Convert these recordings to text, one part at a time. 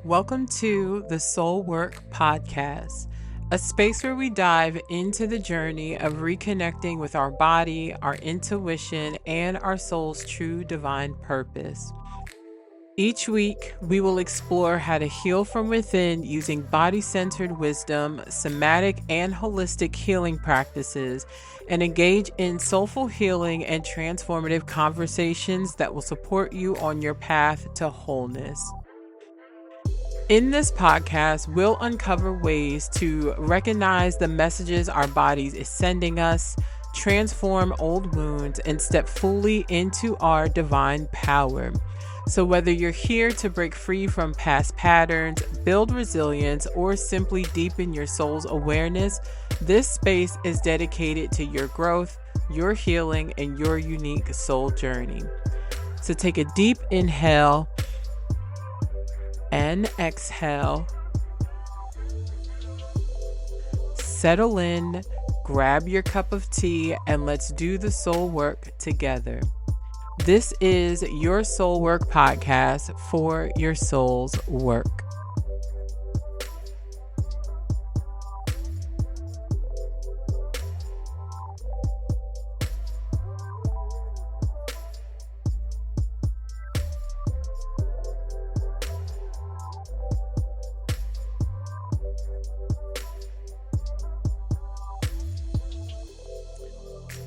Welcome to the Soul Work Podcast, a space where we dive into the journey of reconnecting with our body, our intuition, and our soul's true divine purpose. Each week, we will explore how to heal from within using body centered wisdom, somatic and holistic healing practices, and engage in soulful healing and transformative conversations that will support you on your path to wholeness. In this podcast, we'll uncover ways to recognize the messages our bodies is sending us, transform old wounds, and step fully into our divine power. So, whether you're here to break free from past patterns, build resilience, or simply deepen your soul's awareness, this space is dedicated to your growth, your healing, and your unique soul journey. So, take a deep inhale and exhale. Settle in, grab your cup of tea, and let's do the soul work together. This is your Soul Work Podcast for your soul's work.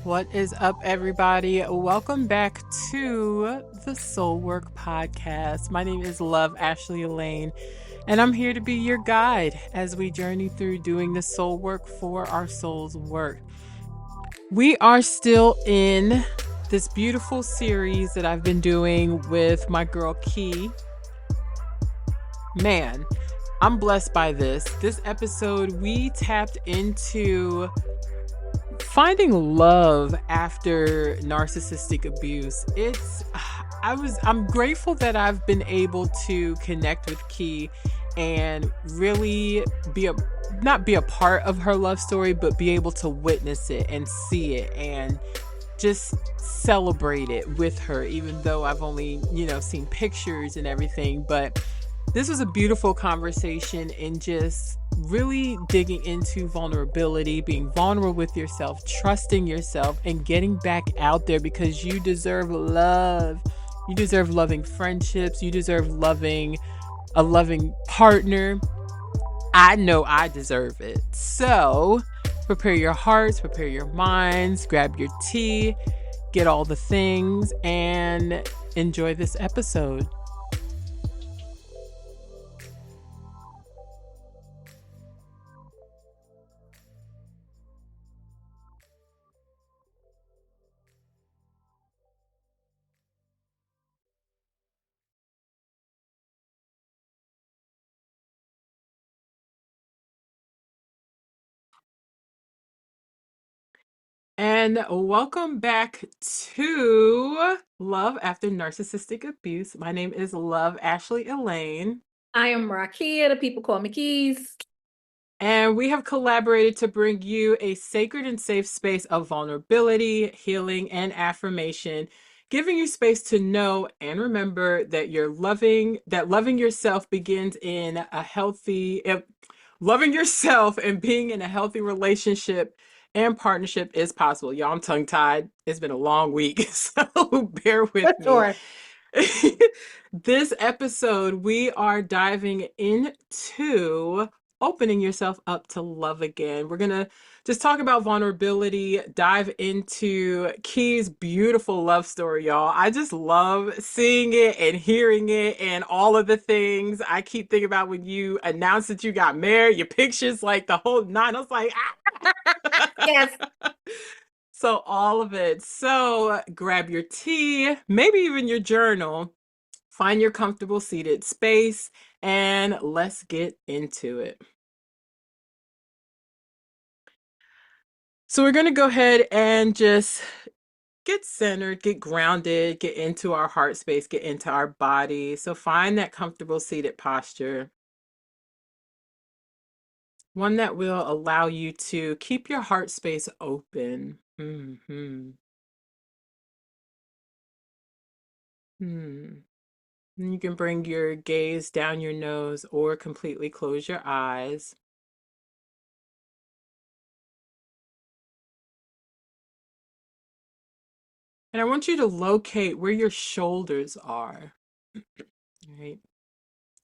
What is up, everybody? Welcome back to the Soul Work Podcast. My name is Ashleie Elaine, and I'm here to be your guide as we journey through doing the soul work for our soul's work. We are still in this beautiful series that I've been doing with my girl Key. Man, I'm blessed by this. This episode, we tapped into finding love after narcissistic abuse. I'm grateful that I've been able to connect with Key and really not be a part of her love story, but be able to witness it and see it and just celebrate it with her, even though I've only, seen pictures and everything. But this was a beautiful conversation and just really digging into vulnerability, being vulnerable with yourself, trusting yourself, and getting back out there because you deserve love. You deserve loving friendships. You deserve a loving partner. I know I deserve it. So prepare your hearts, prepare your minds, grab your tea, get all the things, and enjoy this episode. And welcome back to Love After Narcissistic Abuse. My name is Ashleie Elaine. I am Rakia. The people call me Keys. And we have collaborated to bring you a sacred and safe space of vulnerability, healing, and affirmation, giving you space to know and remember that loving yourself begins in loving yourself and being in a healthy relationship and partnership is possible. Y'all, I'm tongue-tied. It's been a long week, so bear with me. Sure. This episode, we are diving into opening yourself up to love again. We're going to just talk about vulnerability, dive into Key's beautiful love story, y'all. I just love seeing it and hearing it and all of the things. I keep thinking about when you announced that you got married, your pictures, like the whole nine. I was like, ah! Yes. So all of it. So grab your tea, maybe even your journal, find your comfortable seated space, and let's get into it. So we're going to go ahead and just get centered, get grounded, get into our heart space, get into our body. So find that comfortable seated posture. One that will allow you to keep your heart space open. And you can bring your gaze down your nose or completely close your eyes. And I want you to locate where your shoulders are. Right?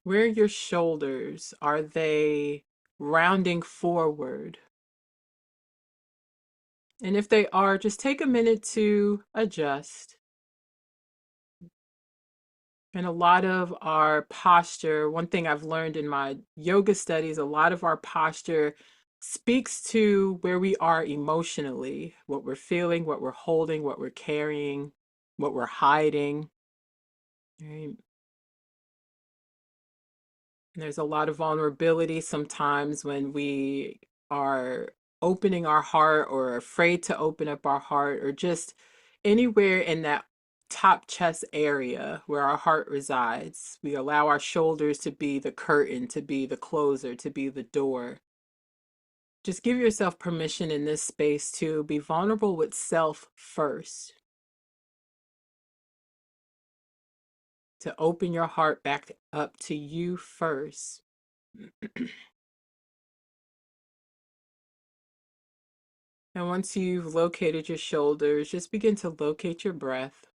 Where are your shoulders? Are they rounding forward? And if they are, just take a minute to adjust. And a lot of our posture, one thing I've learned in my yoga studies, a lot of our posture speaks to where we are emotionally, what we're feeling, what we're holding, what we're carrying, what we're hiding. Right? There's a lot of vulnerability sometimes when we are opening our heart or afraid to open up our heart or just anywhere in that top chest area where our heart resides. We allow our shoulders to be the curtain, to be the closer, to be the door. Just give yourself permission in this space to be vulnerable with self first, to open your heart back up to you first. And once you've located your shoulders, just begin to locate your breath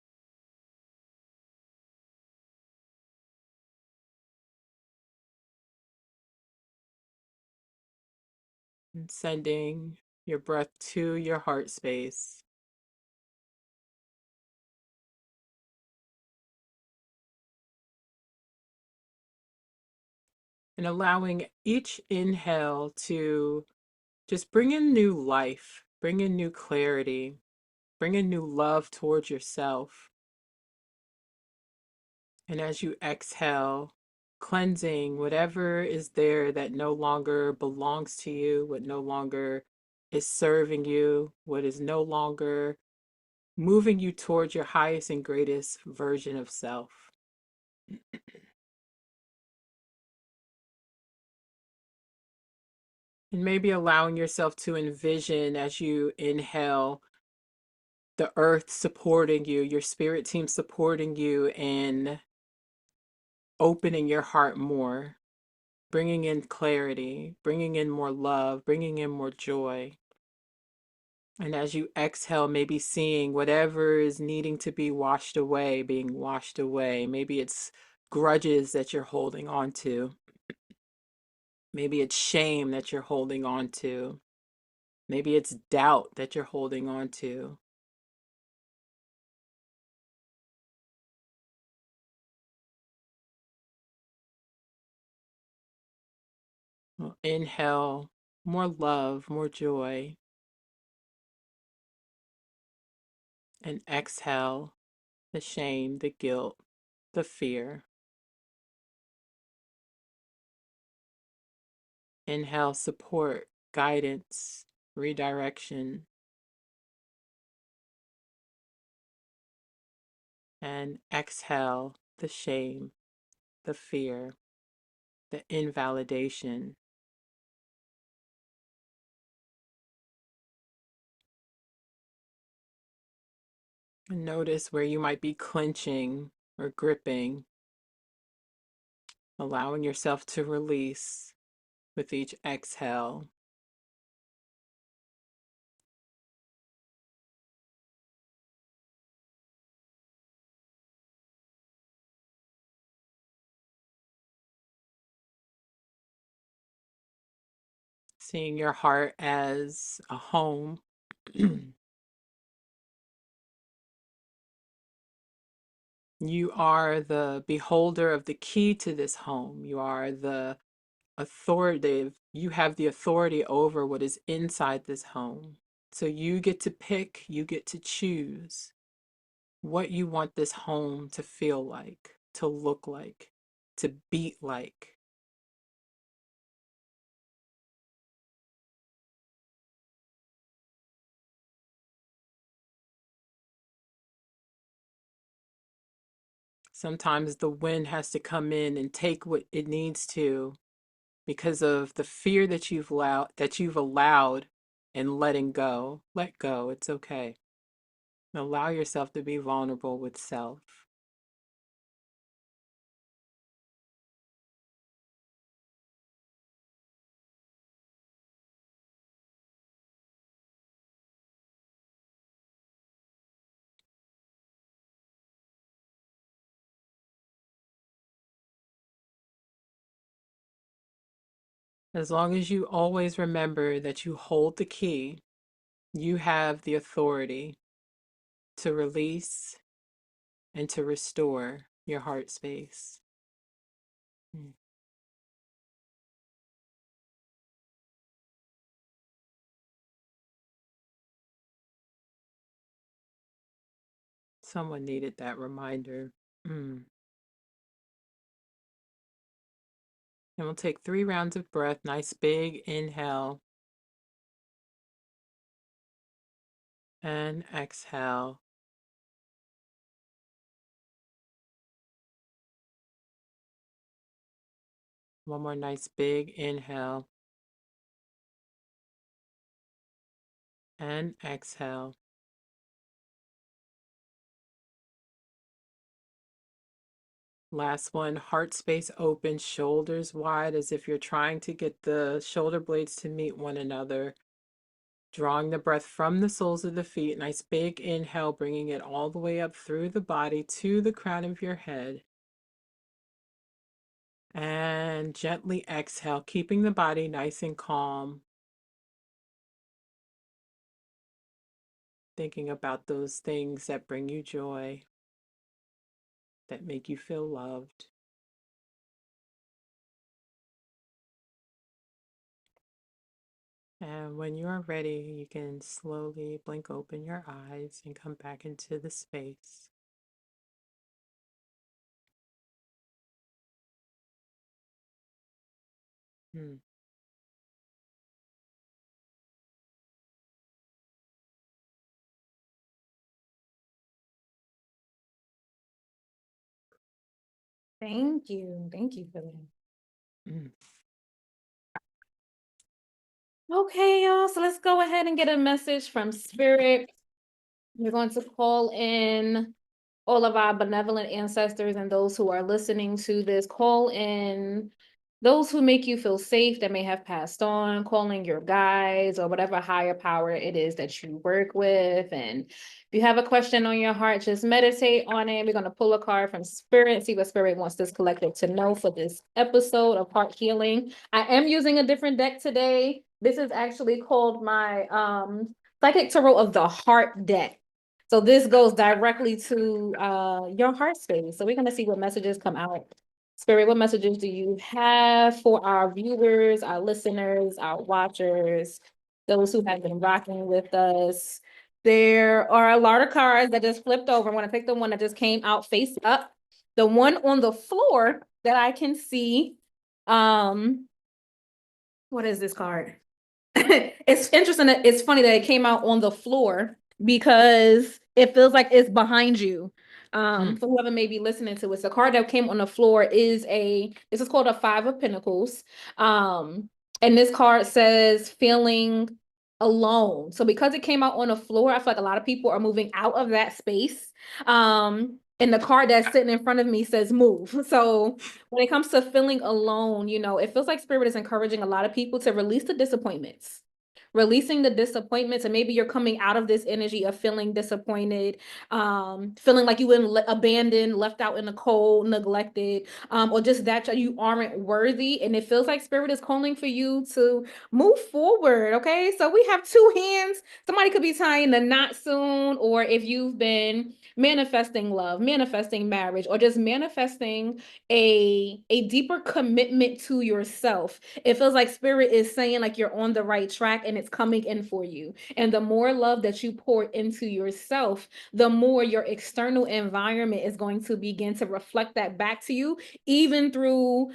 and sending your breath to your heart space and allowing each inhale to just bring in new life, bring in new clarity, bring in new love towards yourself. And as you exhale, cleansing whatever is there that no longer belongs to you, what no longer is serving you, what is no longer moving you towards your highest and greatest version of self. And maybe allowing yourself to envision as you inhale the earth supporting you, your spirit team supporting you in opening your heart more, bringing in clarity, bringing in more love, bringing in more joy. And as you exhale, maybe seeing whatever is needing to be washed away, being washed away. Maybe it's grudges that you're holding on to. Maybe it's shame that you're holding on to. Maybe it's doubt that you're holding on to. Well, inhale more love, more joy, and exhale the shame, the guilt, the fear. Inhale support, guidance, redirection, and exhale the shame, the fear, the invalidation. And notice where you might be clenching or gripping, allowing yourself to release with each exhale. Seeing your heart as a home. You are the beholder of the key to this home. You are the authoritative. You have the authority over what is inside this home. So you get to pick, you get to choose what you want this home to feel like, to look like, to beat like. Sometimes the wind has to come in and take what it needs to because of the fear that you've allowed and letting go. Let go. It's okay. Allow yourself to be vulnerable with self. As long as you always remember that you hold the key, you have the authority to release and to restore your heart space. Mm. Someone needed that reminder. Mm. And we'll take 3 rounds of breath. Nice big inhale and exhale. One more nice big inhale and exhale. Last one, heart space open, shoulders wide as if you're trying to get the shoulder blades to meet one another. Drawing the breath from the soles of the feet. Nice big inhale, bringing it all the way up through the body to the crown of your head. And gently exhale, keeping the body nice and calm. Thinking about those things that bring you joy, that make you feel loved. And when you are ready, you can slowly blink open your eyes and come back into the space. Hmm. Thank you. Thank you for that. Mm. Okay, y'all. So let's go ahead and get a message from Spirit. We're going to call in all of our benevolent ancestors and those who are listening to this. Call in those who make you feel safe that may have passed on, calling your guides or whatever higher power it is that you work with. And if you have a question on your heart, just meditate on it. We're going to pull a card from Spirit, see what Spirit wants this collective to know for this episode of Heart Healing. I am using a different deck today. This is actually called my Psychic Tarot of the Heart deck. So this goes directly to your heart space. So we're going to see what messages come out. Spirit, what messages do you have for our viewers, our listeners, our watchers, those who have been rocking with us? There are a lot of cards that just flipped over. I'm going to pick the one that just came out face up. The one on the floor that I can see. What is this card? It's interesting that it's funny that it came out on the floor because it feels like it's behind you. For whoever may be listening to it, the card that came on the floor this is called a Five of Pentacles. And this card says feeling alone. So because it came out on the floor, I feel like a lot of people are moving out of that space. And the card that's sitting in front of me says move. So when it comes to feeling alone, it feels like Spirit is encouraging a lot of people to release the disappointments. Releasing the disappointments, and maybe you're coming out of this energy of feeling disappointed, feeling like you've been abandoned, left out in the cold, neglected, or just that you aren't worthy. And it feels like Spirit is calling for you to move forward. Okay, so we have two hands. Somebody could be tying the knot soon, or if you've been manifesting love, manifesting marriage, or just manifesting a deeper commitment to yourself. It feels like Spirit is saying like you're on the right track and it's coming in for you. And the more love that you pour into yourself, the more your external environment is going to begin to reflect that back to you, even through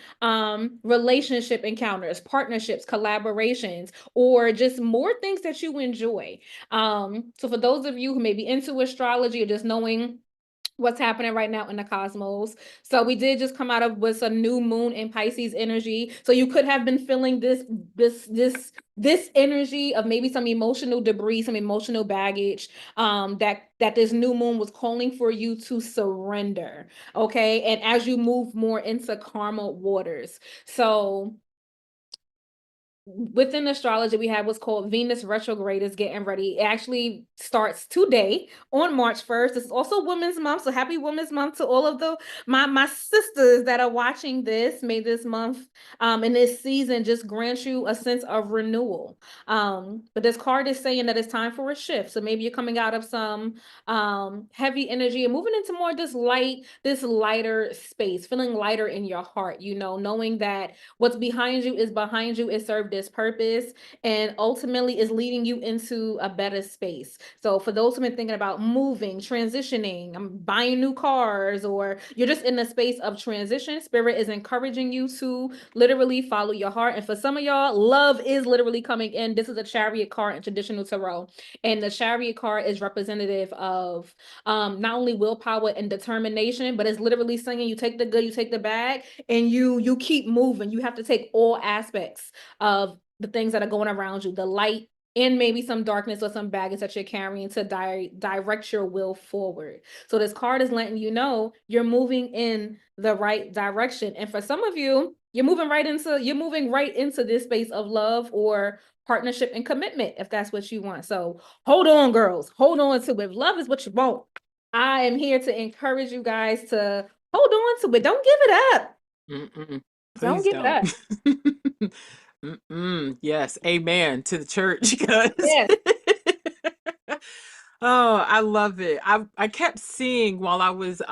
relationship encounters, partnerships, collaborations, or just more things that you enjoy. So for those of you who may be into astrology or just knowing what's happening right now in the cosmos. So we did just come out of with a new moon in Pisces energy. So you could have been feeling this energy of maybe some emotional debris, some emotional baggage, that this new moon was calling for you to surrender. Okay. And as you move more into karma waters. So within astrology, we have what's called Venus retrograde is getting ready. It actually starts today on March 1st. It's also Women's Month, so happy Women's Month to all of the my sisters that are watching this. May this month in this season just grant you a sense of renewal. But this card is saying that it's time for a shift. So maybe you're coming out of some heavy energy and moving into more this lighter space, feeling lighter in your heart, knowing that what's behind you is behind you. It served its purpose and ultimately is leading you into a better space. So for those who've been thinking about moving, transitioning, buying new cars, or you're just in a space of transition, Spirit is encouraging you to literally follow your heart. And for some of y'all, love is literally coming in. This is a Chariot card in traditional tarot. And the Chariot card is representative of not only willpower and determination, but it's literally saying you take the good, you take the bad, and you keep moving. You have to take all aspects of the things that are going around you, the light and maybe some darkness or some baggage that you're carrying to direct your will forward. So this card is letting you know you're moving in the right direction. And for some of you, you're moving right into this space of love or partnership and commitment, if that's what you want. So hold on, girls. Hold on to it. If love is what you want, I am here to encourage you guys to hold on to it. Don't give it up. Mm-mm. Don't Please give it don't. up. Mm-mm. Yes, amen to the church, because Yes. oh, I love it. I kept seeing while I was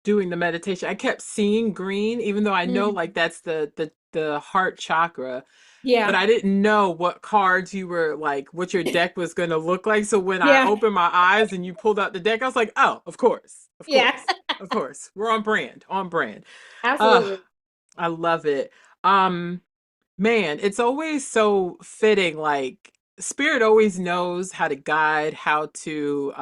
doing the meditation, I kept seeing green, even though I know Mm. like that's the heart chakra, but Yeah. I didn't know what cards you were like, what your deck was going to look like. So when I Yeah. opened my eyes and you pulled out the deck, I was like, oh, of course, of Yeah. course, of course. We're on brand, on brand. Uh, Absolutely. I love it. Um, Man, it's always so fitting. Like, Spirit always knows how to guide, how to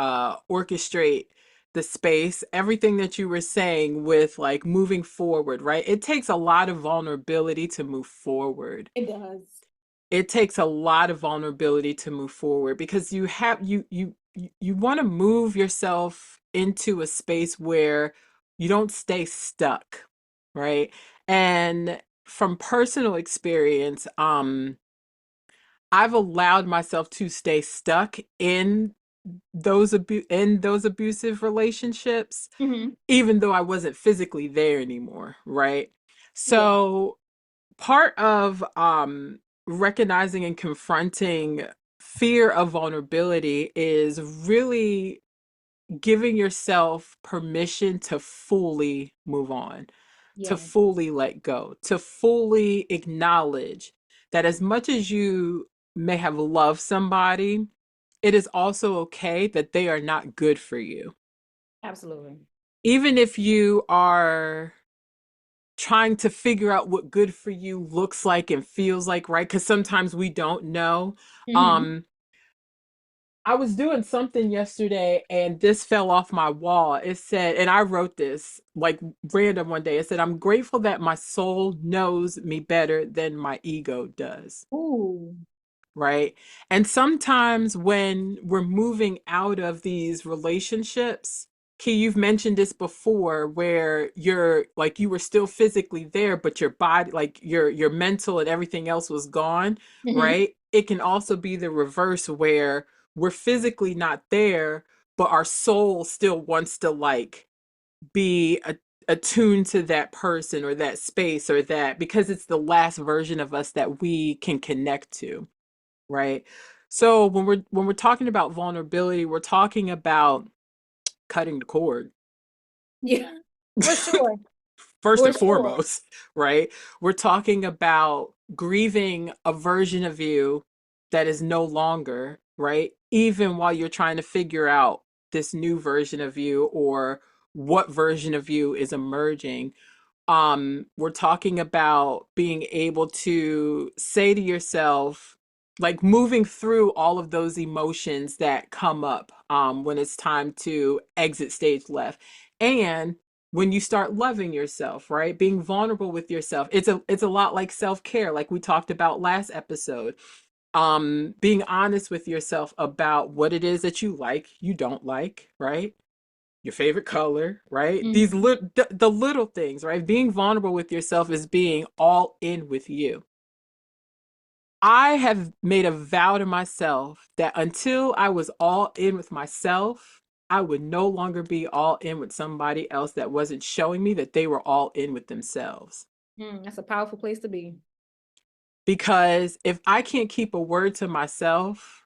orchestrate the space, everything that you were saying with like moving forward, right? It takes a lot of vulnerability to move forward. It does. It takes a lot of vulnerability to move forward because you want to move yourself into a space where you don't stay stuck, right? And from personal experience, I've allowed myself to stay stuck in those abusive relationships, Hmm. even though I wasn't physically there anymore, right? Yeah. So part of recognizing and confronting fear of vulnerability is really giving yourself permission to fully move on, to Yeah. fully let go, to fully acknowledge that as much as you may have loved somebody, it is also okay that they are not good for you. Absolutely. Even if you are trying to figure out what good for you looks like and feels like, right? Because sometimes we don't know. Hmm. Um, I was doing something yesterday and this fell off my wall. It said, and I wrote this like random one day. It said, I'm grateful that my soul knows me better than my ego does. Ooh. Right. And sometimes when we're moving out of these relationships, Key, you've mentioned this before where you're like you were still physically there, but your body, like your mental and everything else was gone, Hmm. right? It can also be the reverse where we're physically not there, but our soul still wants to like be attuned to that person or that space or that because it's the last version of us that we can connect to. Right. So when we're talking about vulnerability, we're talking about cutting the cord. Yeah. For sure. First For and sure. foremost, right? We're talking about grieving a version of you that is no longer, right? Even while you're trying to figure out this new version of you or what version of you is emerging. We're talking about being able to say to yourself, like moving through all of those emotions that come up when it's time to exit stage left, and when you start loving yourself, right, being vulnerable with yourself, it's a lot like self-care, like we talked about last episode. Being honest with yourself about what it is that you like, you don't like, right? Your favorite color, right? These Mhm. the little things, right? Being vulnerable with yourself is being all in with you. I have made a vow to myself that until I was all in with myself, I would no longer be all in with somebody else that wasn't showing me that they were all in with themselves. That's a powerful place to be. Because if I can't keep a word to myself,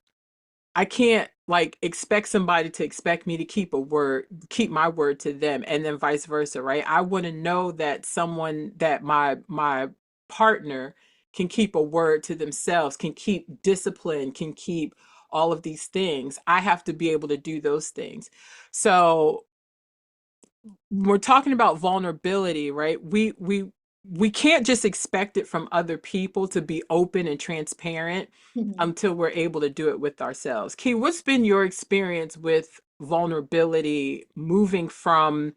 I can't like expect somebody to expect me to keep my word to them, and then vice versa, right? I want to know that someone that my partner can keep a word to themselves, can keep discipline, can keep all of these things. I have to be able to do those things. So we're talking about vulnerability, right? We can't just expect it from other people to be open and transparent Mhm. until we're able to do it with ourselves. Key, what's been your experience with vulnerability moving from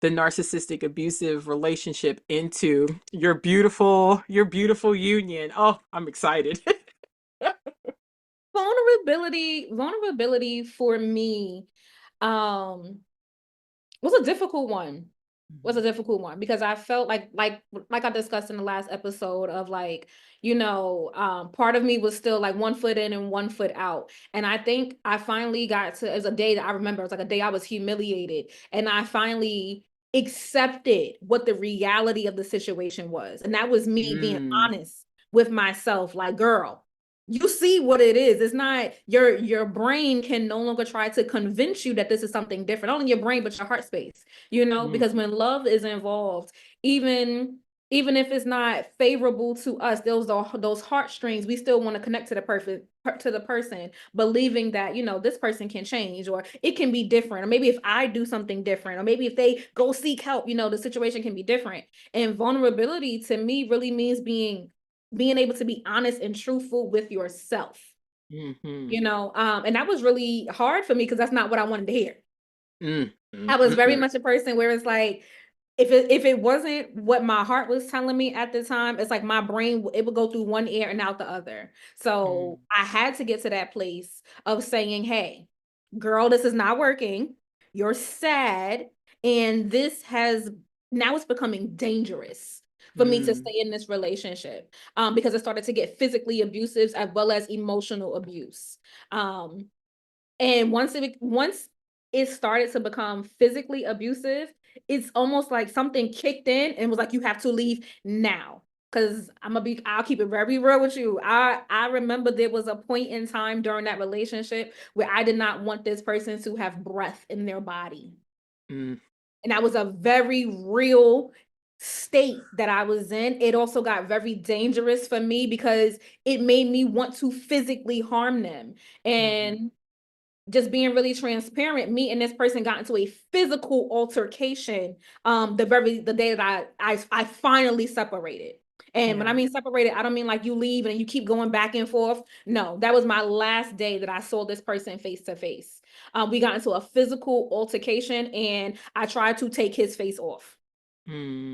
the narcissistic abusive relationship into your beautiful union? Oh, I'm excited. Vulnerability for me, um, was a difficult one. Was a difficult one because I felt like I discussed in the last episode of like, part of me was still like one foot in and one foot out. And I think I finally got to, it was a day that I remember, it was like a day I was humiliated. And I finally accepted what the reality of the situation was. And that was me being Mm, honest with myself, like, girl, you see what it is. It's not your brain can no longer try to convince you that this is something different. Not only your brain, but your heart space, mm, because when love is involved, even if it's not favorable to us, those heartstrings, we still want to connect to the person, believing that, this person can change, or it can be different, or maybe if I do something different, or maybe if they go seek help, the situation can be different. And vulnerability to me really means being able to be honest and truthful with yourself, mhm, and that was really hard for me because that's not what I wanted to hear. mm, mm, I was mm, very mm, much a person where it's like, if it wasn't what my heart was telling me at the time, it's like my brain, it would go through one ear and out the other. So mm, I had to get to that place of saying, hey, girl, this is not working. You're sad. And now it's becoming dangerous for me to mm, stay in this relationship, because it started to get physically abusive as well as emotional abuse. Um, and once it started to become physically abusive, it's almost like something kicked in and was like, you have to leave now. Cause I'll keep it very real with you. I remember there was a point in time during that relationship where I did not want this person to have breath in their body. mm, And that was a very real state that I was in. It also got very dangerous for me because it made me want to physically harm them. mhm. And just being really transparent, me and this person got into a physical altercation, the day that I finally separated. And when I Yeah. mean separated, I don't mean like you leave and you keep going back and forth. No, that was my last day that I saw this person face to face. We got into a physical altercation and I tried to take his face off.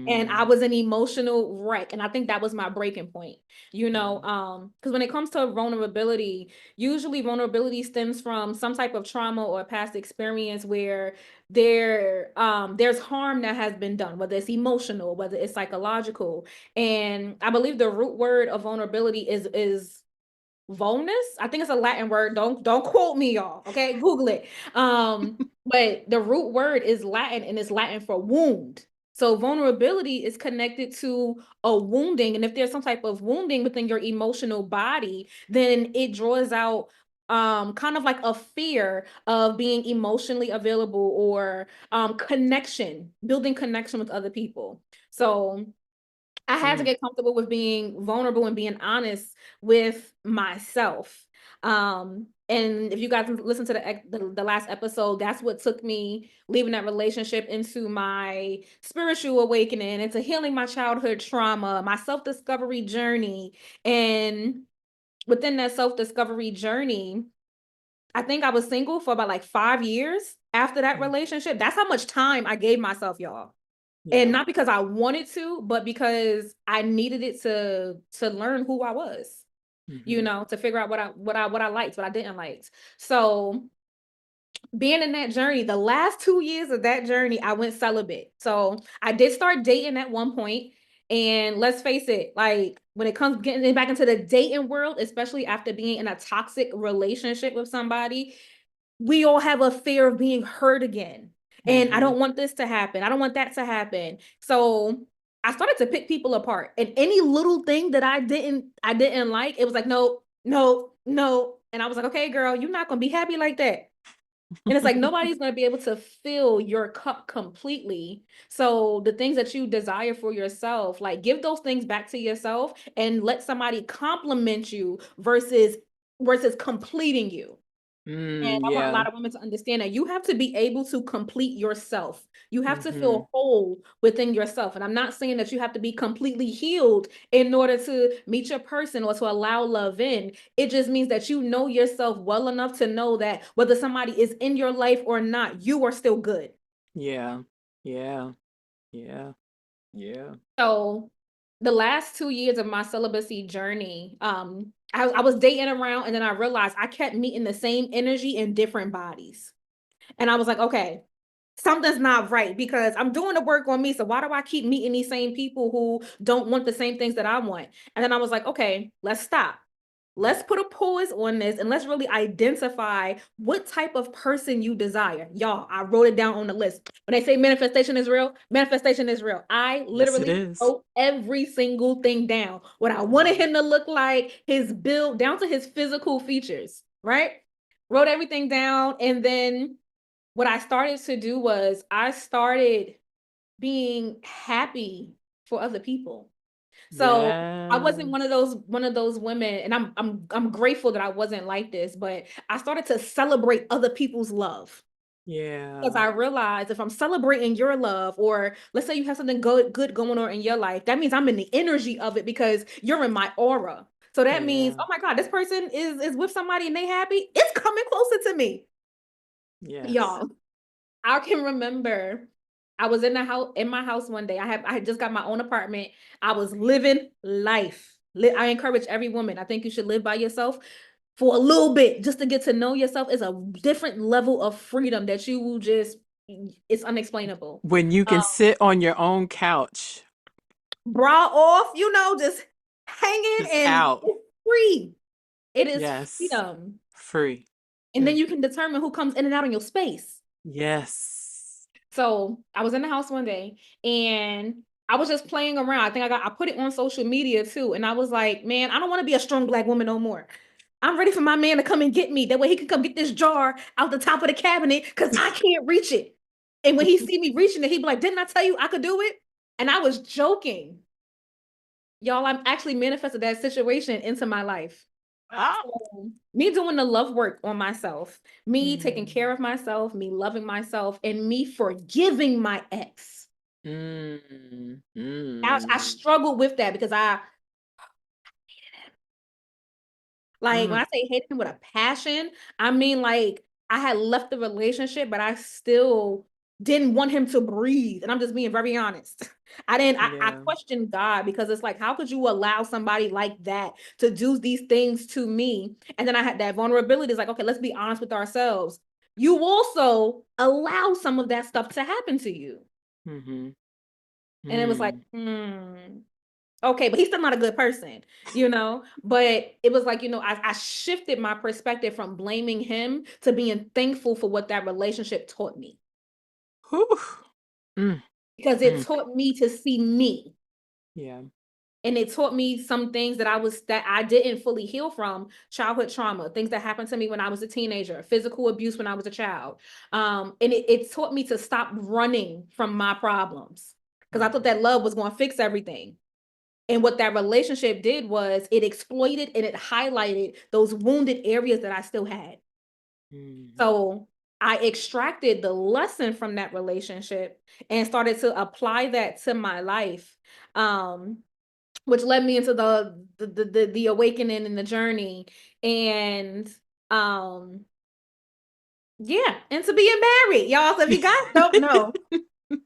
And I Mm, was an emotional wreck. And I think that was my breaking point, mm, because when it comes to vulnerability, usually vulnerability stems from some type of trauma or past experience where there's harm that has been done, whether it's emotional, whether it's psychological. And I believe the root word of vulnerability is vulnus. I think it's a Latin word. Don't quote me, y'all. Okay, Google it. But the root word is Latin and it's Latin for wound. So vulnerability is connected to a wounding. And if there's some type of wounding within your emotional body, then it draws out kind of like a fear of being emotionally available, or building connection with other people. So I had to mm, get comfortable with being vulnerable and being honest with myself. And if you guys listen to the last episode, that's what took me leaving that relationship into my spiritual awakening, into healing my childhood trauma, my self-discovery journey. And within that self-discovery journey, I think I was single for about like 5 years after that mm. relationship. That's how much time I gave myself, y'all. And Yeah. not because I wanted to, but because I needed it to learn who I was, Mhm. to figure out what I liked, what I didn't like. So being in that journey, the last 2 years of that journey, I went celibate. So I did start dating at one point, And let's face it, like when it comes getting back into the dating world, especially after being in a toxic relationship with somebody, we all have a fear of being hurt again. And I don't want this to happen. I don't want that to happen. So I started to pick people apart. And any little thing that I didn't like, it was like, no, no, no. And I was like, okay, girl, you're not gonna be happy like that. And it's like nobody's going to be able to fill your cup completely. So the things that you desire for yourself, like give those things back to yourself and let somebody compliment you versus completing you. And I want a Yeah. lot of women to understand that you have to be able to complete yourself. You have to Mm-hmm. feel whole within yourself. And I'm not saying that you have to be completely healed in order to meet your person or to allow love in. It just means that you know yourself well enough to know that whether somebody is in your life or not, you are still good. Yeah. Yeah. Yeah. Yeah. So the last 2 years of my celibacy journey, I was dating around and then I realized I kept meeting the same energy in different bodies. And I was like, okay, something's not right because I'm doing the work on me. So why do I keep meeting these same people who don't want the same things that I want? And then I was like, okay, let's stop. Let's put a pause on this and let's really identify what type of person you desire. Y'all, I wrote it down on the list. When they say manifestation is real, manifestation is real. I Yes, it literally is. wrote every single thing down. What I wanted him to look like, his build, down to his physical features, right? Wrote everything down. And then what I started to do was I started being happy for other people. So I wasn't Yes. one of those women, and I'm grateful that I wasn't like this, but I started to celebrate other people's love. Because Yeah. I realized if I'm celebrating your love, or let's say you have something good going on in your life, that means I'm in the energy of it because you're in my aura. So that means, Yeah. oh my God, this person is with somebody and they happy. It's coming closer to me. Yes. Y'all, I can remember I was in the house in my house one day. I had just got my own apartment. I was living life. I encourage every woman. I think you should live by yourself for a little bit just to get to know yourself. Is a different level of freedom that you will just it's unexplainable. When you Um, can sit on your own couch, bra off, just hanging just and out. it's free. It is Yes. freedom. Free. And then Mm. you can determine who comes in and out in your space. Yes. So I was in the house one day and I was just playing around. I think I put it on social media too. And I was like, man, I don't want to be a strong black woman no more. I'm ready for my man to come and get me. That way he can come get this jar out the top of the cabinet because I can't reach it. And when he see me reaching it, he'd be like, didn't I tell you I could do it? And I was joking. Y'all, I'm actually manifested that situation into my life. Ah. So, me doing the love work on myself, me taking care Mm. of myself, me loving myself, and me forgiving my ex. Mm. I Mm. struggled with that because like when Mm. I say hate him with a passion, I mean like I had left the relationship, but I still didn't want him to breathe. And I'm just being very honest. I Yeah. questioned God because it's like, how could you allow somebody like that to do these things to me? And then I had that vulnerability. It's like, okay, let's be honest with ourselves. You also allow some of that stuff to happen to you. Mm-hmm. And it was like, Mm. okay, but he's still not a good person. But it was like, I shifted my perspective from blaming him to being thankful for what that relationship taught me Whew. Mm. because it Mm. taught me to see me. Yeah. And it taught me some things that I didn't fully heal from childhood trauma, things that happened to me when I was a teenager, physical abuse when I was a child. And it taught me to stop running from my problems because I thought Mm-hmm. that love was going to fix everything. And what that relationship did was it exploited and it highlighted those wounded areas that I still had. Mm-hmm. So I extracted the lesson from that relationship and started to apply that to my life, which led me into the awakening and the journey. And um, yeah, and to being married, y'all. So if you guys don't know,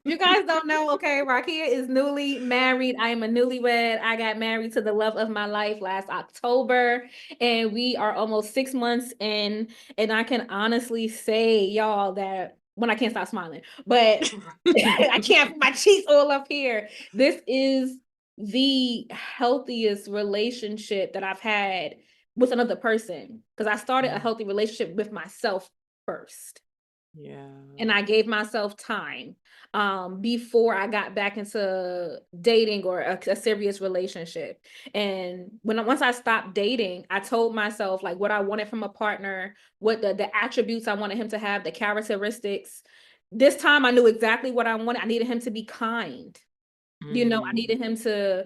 you guys don't know, okay, Rakia is newly married. I am a newlywed. I got married to the love of my life last October, and we are almost 6 months in. And I can honestly say, y'all, that when I can't stop smiling, but I can't put my cheeks all up here. This is the healthiest relationship that I've had with another person, because I started a healthy relationship with myself first. Yeah. And I gave myself time before I got back into dating or a serious relationship. And once I stopped dating, I told myself like what I wanted from a partner, what the attributes I wanted him to have, the characteristics. This time I knew exactly what I wanted. I needed him to be kind. You know, I needed him to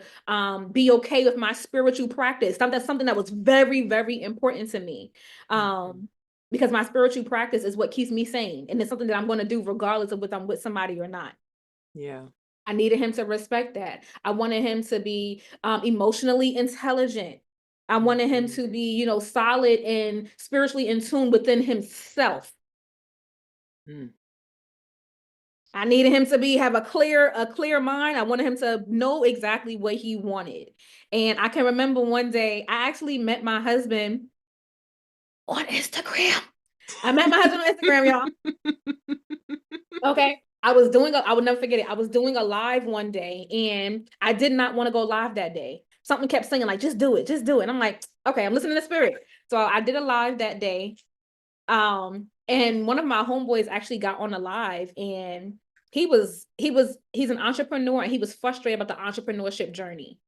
be okay with my spiritual practice. That's something that was very, very important to me. Because my spiritual practice is what keeps me sane. And it's something that I'm going to do regardless of whether I'm with somebody or not. Yeah. I needed him to respect that. I wanted him to be emotionally intelligent. I wanted him to be, you know, solid and spiritually in tune within himself. I needed him to have a clear mind. I wanted him to know exactly what he wanted. And I can remember one day I actually met my husband on Instagram. I met my husband on Instagram, y'all. Okay. I would never forget it. I was doing a live one day and I did not want to go live that day. Something kept saying like, just do it, just do it. And I'm like, okay, I'm listening to spirit. So I did a live that day. And one of my homeboys actually got on a live, and he's an entrepreneur and he was frustrated about the entrepreneurship journey.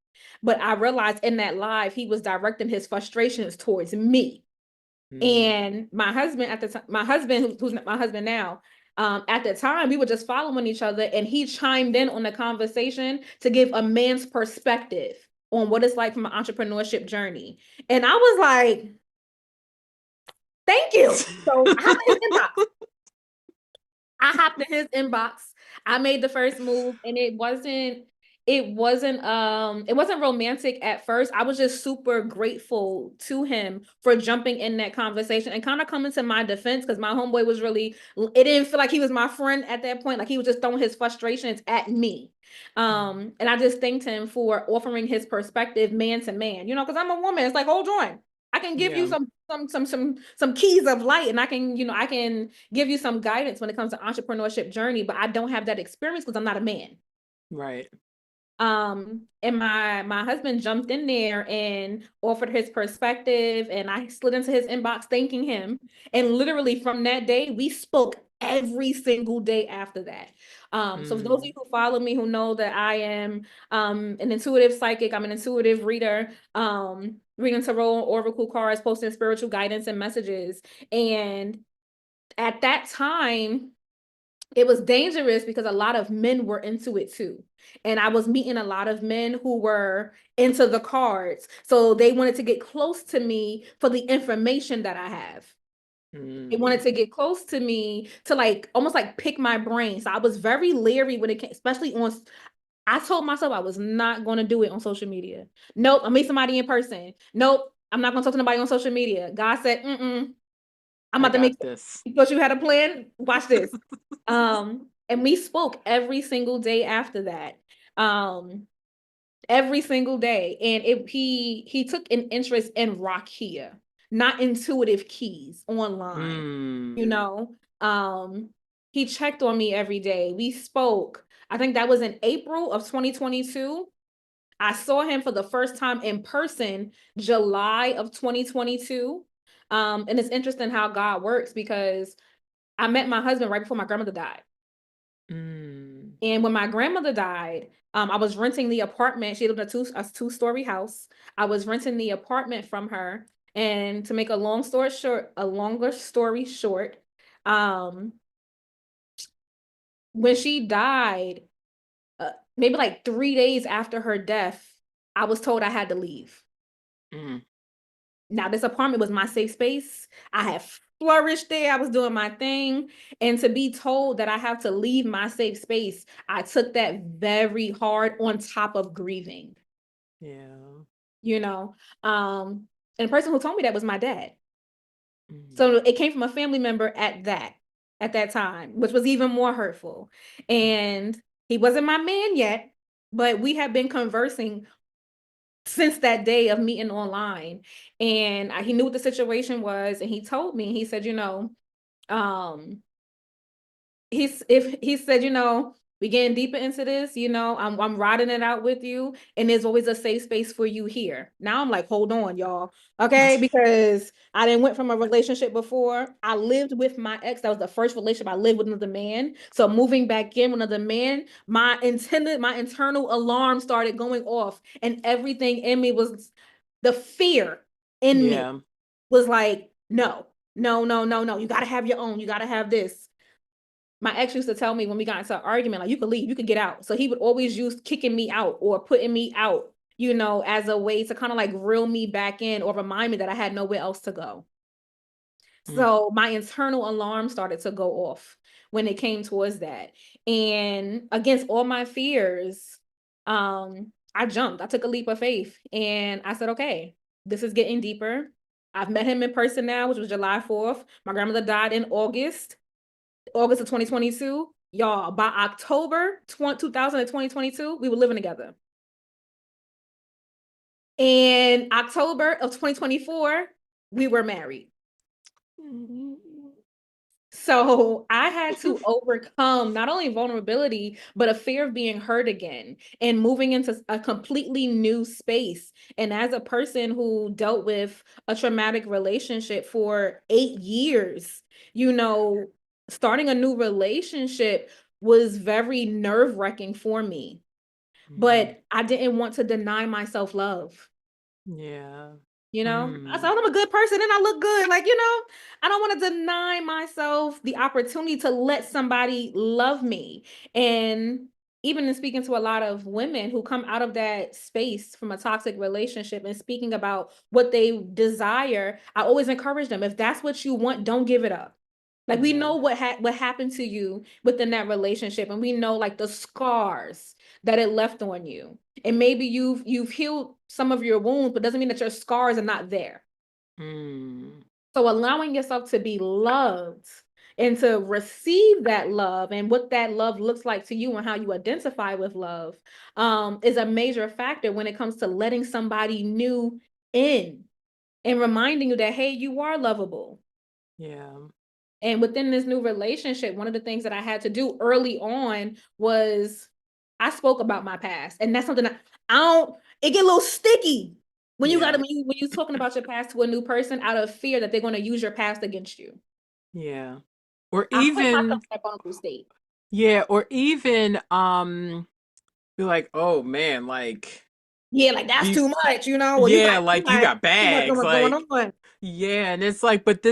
But I realized in that live, he was directing his frustrations towards me. And my husband at the time, my husband, who's my husband now, at the time, we were just following each other, and he chimed in on the conversation to give a man's perspective on what it's like from an entrepreneurship journey. And I was like, thank you. So I hopped in his inbox. I made the first move, and it wasn't romantic at first. I was just super grateful to him for jumping in that conversation and kind of coming to my defense, because my homeboy was it didn't feel like he was my friend at that point. Like he was just throwing his frustrations at me. And I just thanked him for offering his perspective man to man, because I'm a woman. It's like, hold on. I can give you some keys of light, and I can give you some guidance when it comes to entrepreneurship journey, but I don't have that experience because I'm not a man. Right. And my husband jumped in there and offered his perspective, and I slid into his inbox thanking him. And literally from that day, we spoke every single day after that. So for those of you who follow me, who know that I am an intuitive psychic, I'm an intuitive reader, reading tarot and oracle cards, posting spiritual guidance and messages. And at that time, it was dangerous because a lot of men were into it too. And I was meeting a lot of men who were into the cards. So they wanted to get close to me for the information that I have. They wanted to get close to me to like almost like pick my brain. So I was very leery when it came, especially I told myself I was not going to do it on social media. Nope, I'll meet somebody in person. Nope, I'm not going to talk to nobody on social media. God said, I'm about to make this. You thought you had a plan? Watch this. And we spoke every single day after that. Every single day. And he took an interest in Rakia, not intuitive keys online. You know, he checked on me every day. We spoke. I think that was in April of 2022. I saw him for the first time in person, July of 2022. And it's interesting how God works, because I met my husband right before my grandmother died. And when my grandmother died, I was renting the apartment. She lived in a two-story house. I was renting the apartment from her. And to make a longer story short, when she died, maybe like 3 days after her death, I was told I had to leave. Now, this apartment was my safe space. I had flourished there. I was doing my thing. And to be told that I have to leave my safe space, I took that very hard, on top of grieving. Yeah. And the person who told me that was my dad. So it came from a family member at that time, which was even more hurtful. And he wasn't my man yet, but we had been conversing since that day of meeting online. And he knew what the situation was, and he told me, he said, he said, we getting deeper into this, I'm riding it out with you, and there's always a safe space for you here. Now I'm like, hold on, y'all. Okay, because I didn't went from a relationship before. I lived with my ex. That was the first relationship I lived with another man. So moving back in with another man, my internal alarm started going off, and everything in me was the fear in me Yeah. was like, no, no, no, no, no. You gotta have your own. You gotta have this. My ex used to tell me when we got into an argument, like, you could leave, you could get out. So he would always use kicking me out or putting me out, as a way to kind of like reel me back in or remind me that I had nowhere else to go. Mm. So my internal alarm started to go off when it came towards that. And against all my fears, I jumped. I took a leap of faith and I said, okay, this is getting deeper. I've met him in person now, which was July 4th. My grandmother died in August of 2022. Y'all, by October 2022, we were living together. In October of 2024, we were married. So I had to overcome not only vulnerability, but a fear of being hurt again and moving into a completely new space. And as a person who dealt with a traumatic relationship for 8 years, starting a new relationship was very nerve-wracking for me. But I didn't want to deny myself love. Yeah. I said, I'm a good person and I look good. Like, I don't want to deny myself the opportunity to let somebody love me. And even in speaking to a lot of women who come out of that space from a toxic relationship and speaking about what they desire, I always encourage them, if that's what you want, don't give it up. Like, we know what happened to you within that relationship, and we know like the scars that it left on you. And maybe you've healed some of your wounds, but doesn't mean that your scars are not there. So allowing yourself to be loved and to receive that love and what that love looks like to you and how you identify with love is a major factor when it comes to letting somebody new in and reminding you that, hey, you are lovable. Yeah. And within this new relationship, one of the things that I had to do early on was I spoke about my past. And that's something it get a little sticky when when you're talking about your past to a new person out of fear that they're going to use your past against you. Yeah. Or I put myself even in that vulnerable state. be like, oh man, like Yeah, like that's too these much, or yeah, like you got too much bags. going Like, on. yeah, and it's like, but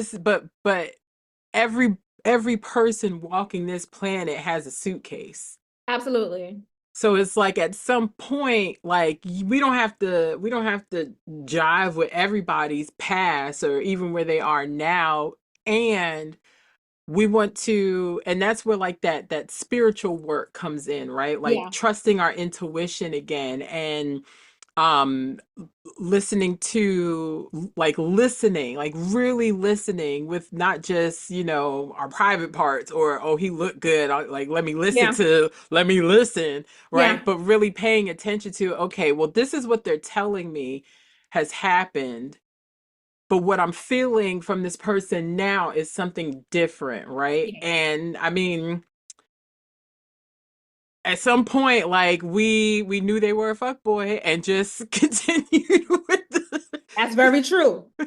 every person walking this planet has a suitcase. Absolutely. So it's like at some point, like we don't have to jive with everybody's past or even where they are now. And we want to, and that's where like that spiritual work comes in, right? Like Yeah. trusting our intuition again, and um listening, like really listening with not just our private parts, or oh, he looked good, like Yeah. let me listen, Yeah. right? But really paying attention to, okay, well, this is what they're telling me has happened, but what I'm feeling from this person now is something different, right? Yeah. And I mean, at some point, like we knew they were a fuckboy and just continued with That's very true. I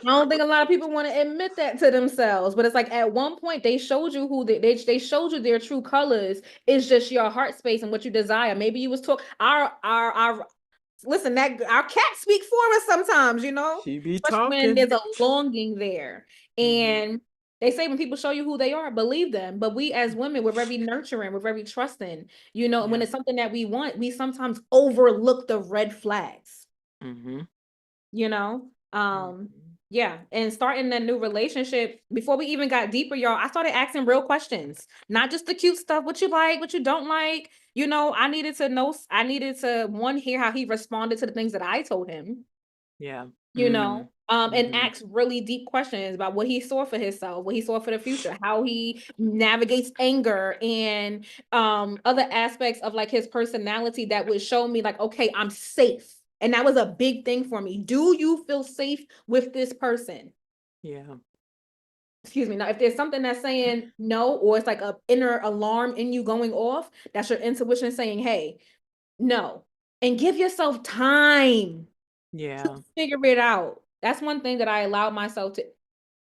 don't think a lot of people want to admit that to themselves, but it's like at one point they showed you who they showed you their true colors. It's just your heart space and what you desire. Maybe you was talk our listen, that our cats speak for us sometimes, she be especially when talking. there's a longing there. Hmm. And they say when people show you who they are, believe them. But we as women, we're very nurturing, we're very trusting. When Yeah. it's something that we want, we sometimes overlook the red flags. Hmm. you know Hmm. yeah, and starting that new relationship, before we even got deeper, y'all, I started asking real questions, not just the cute stuff, what you like, what you don't like. I needed to know, I needed to one, hear how he responded to the things that I told him, Yeah. and Hmm. ask really deep questions about what he saw for himself, what he saw for the future, how he navigates anger, and other aspects of like his personality that would show me like, okay, I'm safe. And that was a big thing for me. Do you feel safe with this person? Yeah. excuse me, now if there's something that's saying no, or it's like a inner alarm in you going off, that's your intuition saying, hey, no. And give yourself time to Yeah. figure it out. That's one thing that I allowed myself to.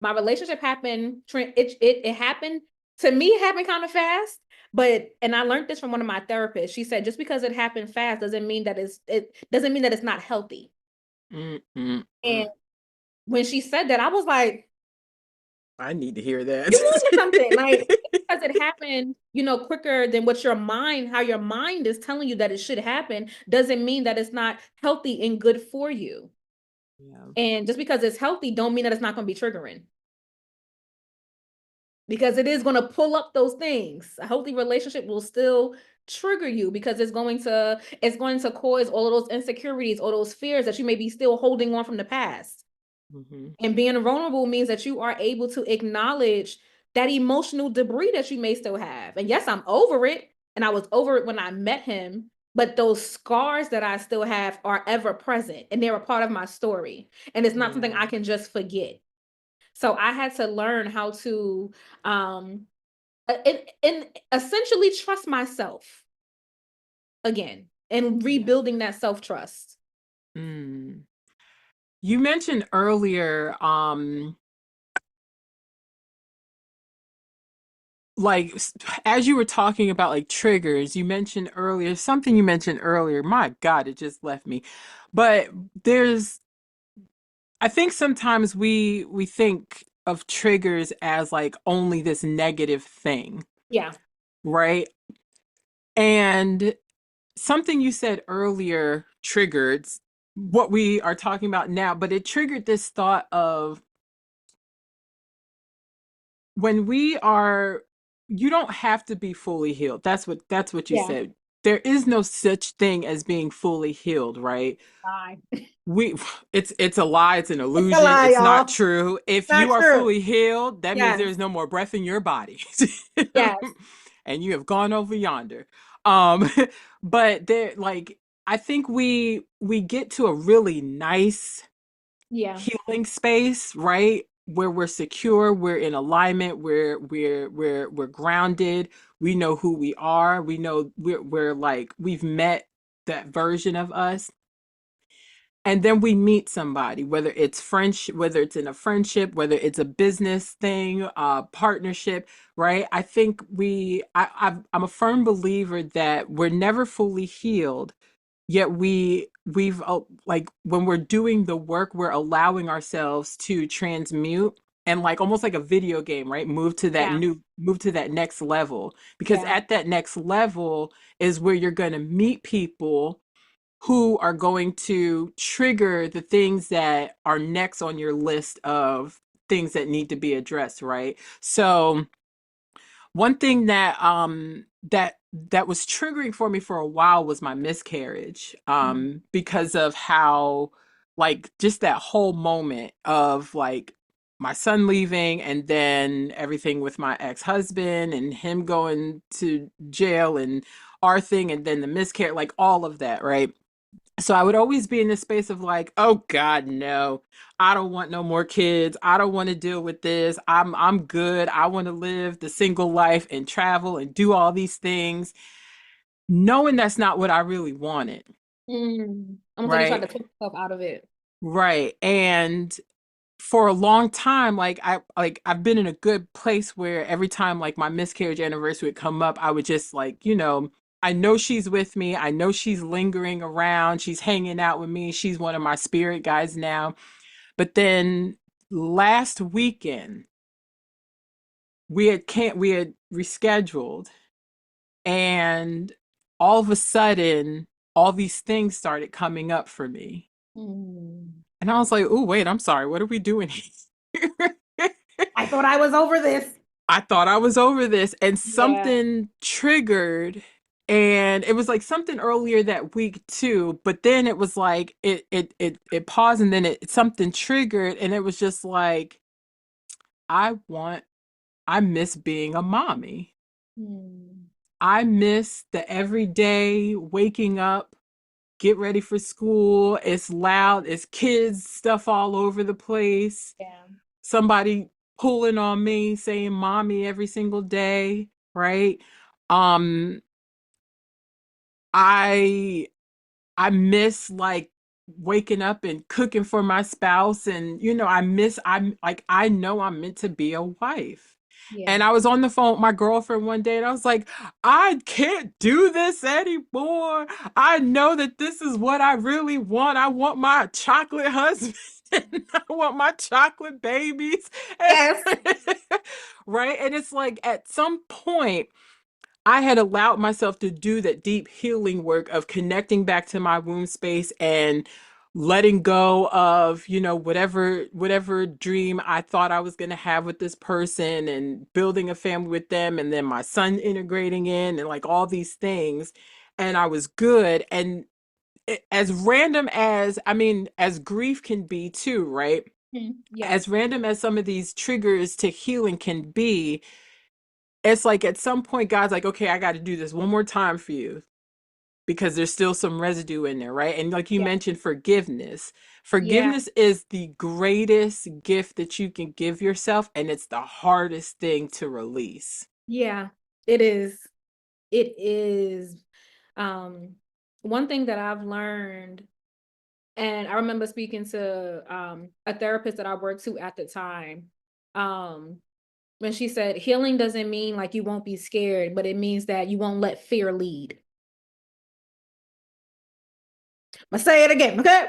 My relationship happened, it happened to me, it happened kind of fast. But and I learned this from one of my therapists. She said just because it happened fast doesn't mean that it doesn't mean that it's not healthy. Mm, mm, And mm. when she said that, I was like, I need to hear that. you needed something. Like because it happened, quicker than what your mind, how your mind is telling you that it should happen, doesn't mean that it's not healthy and good for you. Yeah. And just because it's healthy, don't mean that it's not going to be triggering. Because it is going to pull up those things. A healthy relationship will still trigger you because it's going to cause all of those insecurities, all those fears that you may be still holding on from the past. Hmm. And being vulnerable means that you are able to acknowledge that emotional debris that you may still have. And yes, I'm over it. And I was over it when I met him. But those scars that I still have are ever present and they're a part of my story. And it's not something Yeah. I can just forget. So I had to learn how to um and essentially trust myself again and Yeah. rebuilding that self-trust. Mm. You mentioned earlier, like as you were talking about like triggers, you mentioned earlier something you mentioned earlier. My God, it just left me. But there's, I think sometimes we think of triggers as like only this negative thing, Yeah. right? And something you said earlier triggered what we are talking about now, but it triggered this thought of when we are, you don't have to be fully healed. That's what you Yeah. said. There is no such thing as being fully healed, right? Bye. We it's a lie, it's an It's a illusion, lie, it's not y'all. true. If Not you are true. fully healed, that means Yes. there's no more breath in your body. Yes. And you have gone over yonder. Um but there, like, I think we get to a really nice Yeah. healing space, right? Where we're secure, we're in alignment, we're grounded, we know who we are, we know we're like we've met that version of us. And then we meet somebody, whether it's friendship, whether it's in a friendship, whether it's a business thing, partnership, right? I think I'm a firm believer that we're never fully healed, yet we've like when we're doing the work, we're allowing ourselves to transmute and like almost like a video game, right? Yeah. Move to that next level, because Yeah. at that next level is where you're going to meet people who are going to trigger the things that are next on your list of things that need to be addressed, right? So one thing that was triggering for me for a while was my miscarriage, Mhm. because of how, like, just that whole moment of like my son leaving and then everything with my ex-husband and him going to jail and our thing and then the miscarriage, like all of that, right? So I would always be in this space of like, oh God, no, I don't want no more kids. I don't want to deal with this. I'm good. I want to live the single life and travel and do all these things, knowing that's not what I really wanted. Almost like you tried to Right. talk yourself out of it. Right. And for a long time, I've been in a good place where every time like my miscarriage anniversary would come up, I would just like, I know she's with me. I know she's lingering around. She's hanging out with me. She's one of my spirit guides now. But then last weekend, we had rescheduled, and all of a sudden all these things started coming up for me. Mm. And I was like, "Oh, wait, I'm sorry. What are we doing here?" I thought I was over this. I thought I was over this, and Yeah. something triggered, and it was like something earlier that week too, but then it was like it paused, and then it something triggered, and it was just like I want I miss being a mommy. Mm. I miss the everyday waking up, get ready for school. It's loud, it's kids stuff all over the place. Yeah. Somebody pulling on me, saying mommy every single day, right? Um, I I miss like waking up and cooking for my spouse, and I'm like, I know I'm meant to be a wife. Yeah. And I was on the phone with my girlfriend one day and I was like, I can't do this anymore. I know that this is what I really want. I want my chocolate husband. I want my chocolate babies. Yes. Right? And it's like at some point I had allowed myself to do that deep healing work of connecting back to my womb space and letting go of, whatever dream I thought I was going to have with this person, and building a family with them, and then my son integrating in, and like all these things. And I was good. And as random as, I mean, as grief can be too, right? Yes. As random as some of these triggers to healing can be, it's like at some point God's like, okay, I got to do this one more time for you, because there's still some residue in there, right? And like you Yeah. mentioned, forgiveness. Yeah. Forgiveness is the greatest gift that you can give yourself, and it's the hardest thing to release. Yeah. It is. It is. Um, One thing that I've learned, and I remember speaking to a therapist that I worked to at the time, um, when she said healing doesn't mean like you won't be scared, but it means that you won't let fear lead. I'm gonna say it again, okay?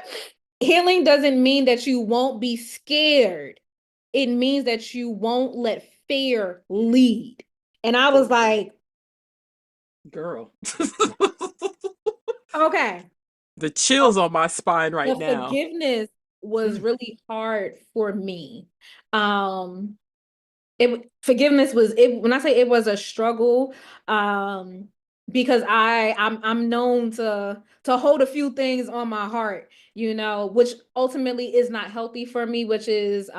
Healing doesn't mean that you won't be scared. It means that you won't let fear lead. And I was like, Girl. okay. The chills on my spine right The now. forgiveness was Mm, really hard for me. Um, Forgiveness was it when I say it was a struggle, because I'm known to hold a few things on my heart, which ultimately is not healthy for me, which is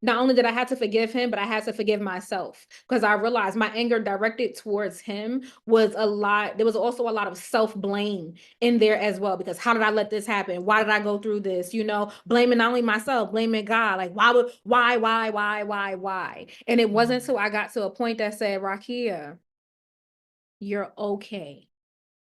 not only did I have to forgive him, but I had to forgive myself, because I realized my anger directed towards him was a lot. There was also a lot of self-blame in there as well, because how did I let this happen? Why did I go through this? Blaming not only myself, blaming God. Like, why? And it wasn't until I got to a point that said, Rakia, you're okay.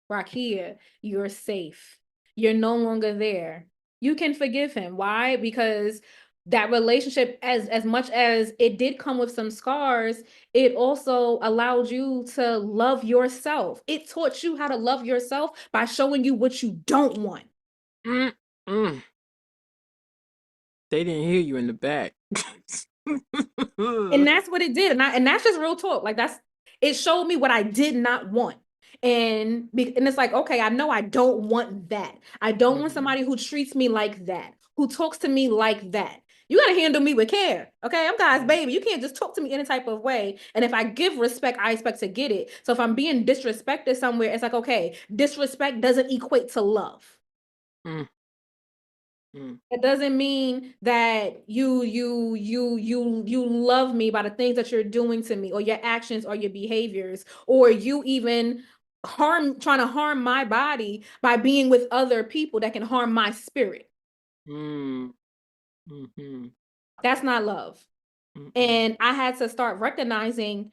Rakia, you're safe. You're no longer there. You can forgive him. Why? Because that relationship, as much as it did come with some scars, it also allowed you to love yourself. It taught you how to love yourself by showing you what you don't want. mm, mm. They didn't hear you in the back. And that's what it did. And that's just real talk. Like, it showed me what I did not want. And it's like, okay, I know I don't want that. I don't want Mhm, somebody who treats me like that, who talks to me like that. You got to handle me with care. Okay. I'm God's mm, baby. You can't just talk to me any type of way. And if I give respect, I expect to get it. So if I'm being disrespected somewhere, it's like, okay, disrespect doesn't equate to love. mm, mm, It doesn't mean that you love me by the things that you're doing to me, or your actions, or your behaviors, or you even trying to harm my body by being with other people that can harm my spirit. mm, mhm, That's not love. mm, And I had to start recognizing,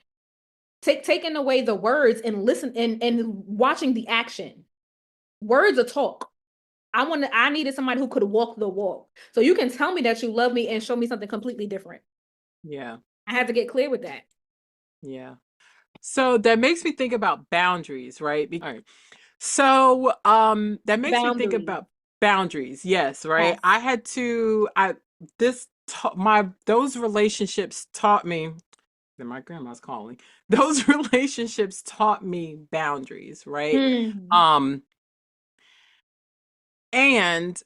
taking away the words and listen and watching the action. Words are talk. I needed somebody who could walk the walk. So you can tell me that you love me and show me something completely different. yeah, I had to get clear with that. yeah. So that makes me think about boundaries, right? All right. So that makes me think Boundaries. about boundaries. Yes, right? Yes. I had to I this ta- my those relationships taught me that my grandma's calling. Those relationships taught me boundaries, right? Hmm. Um and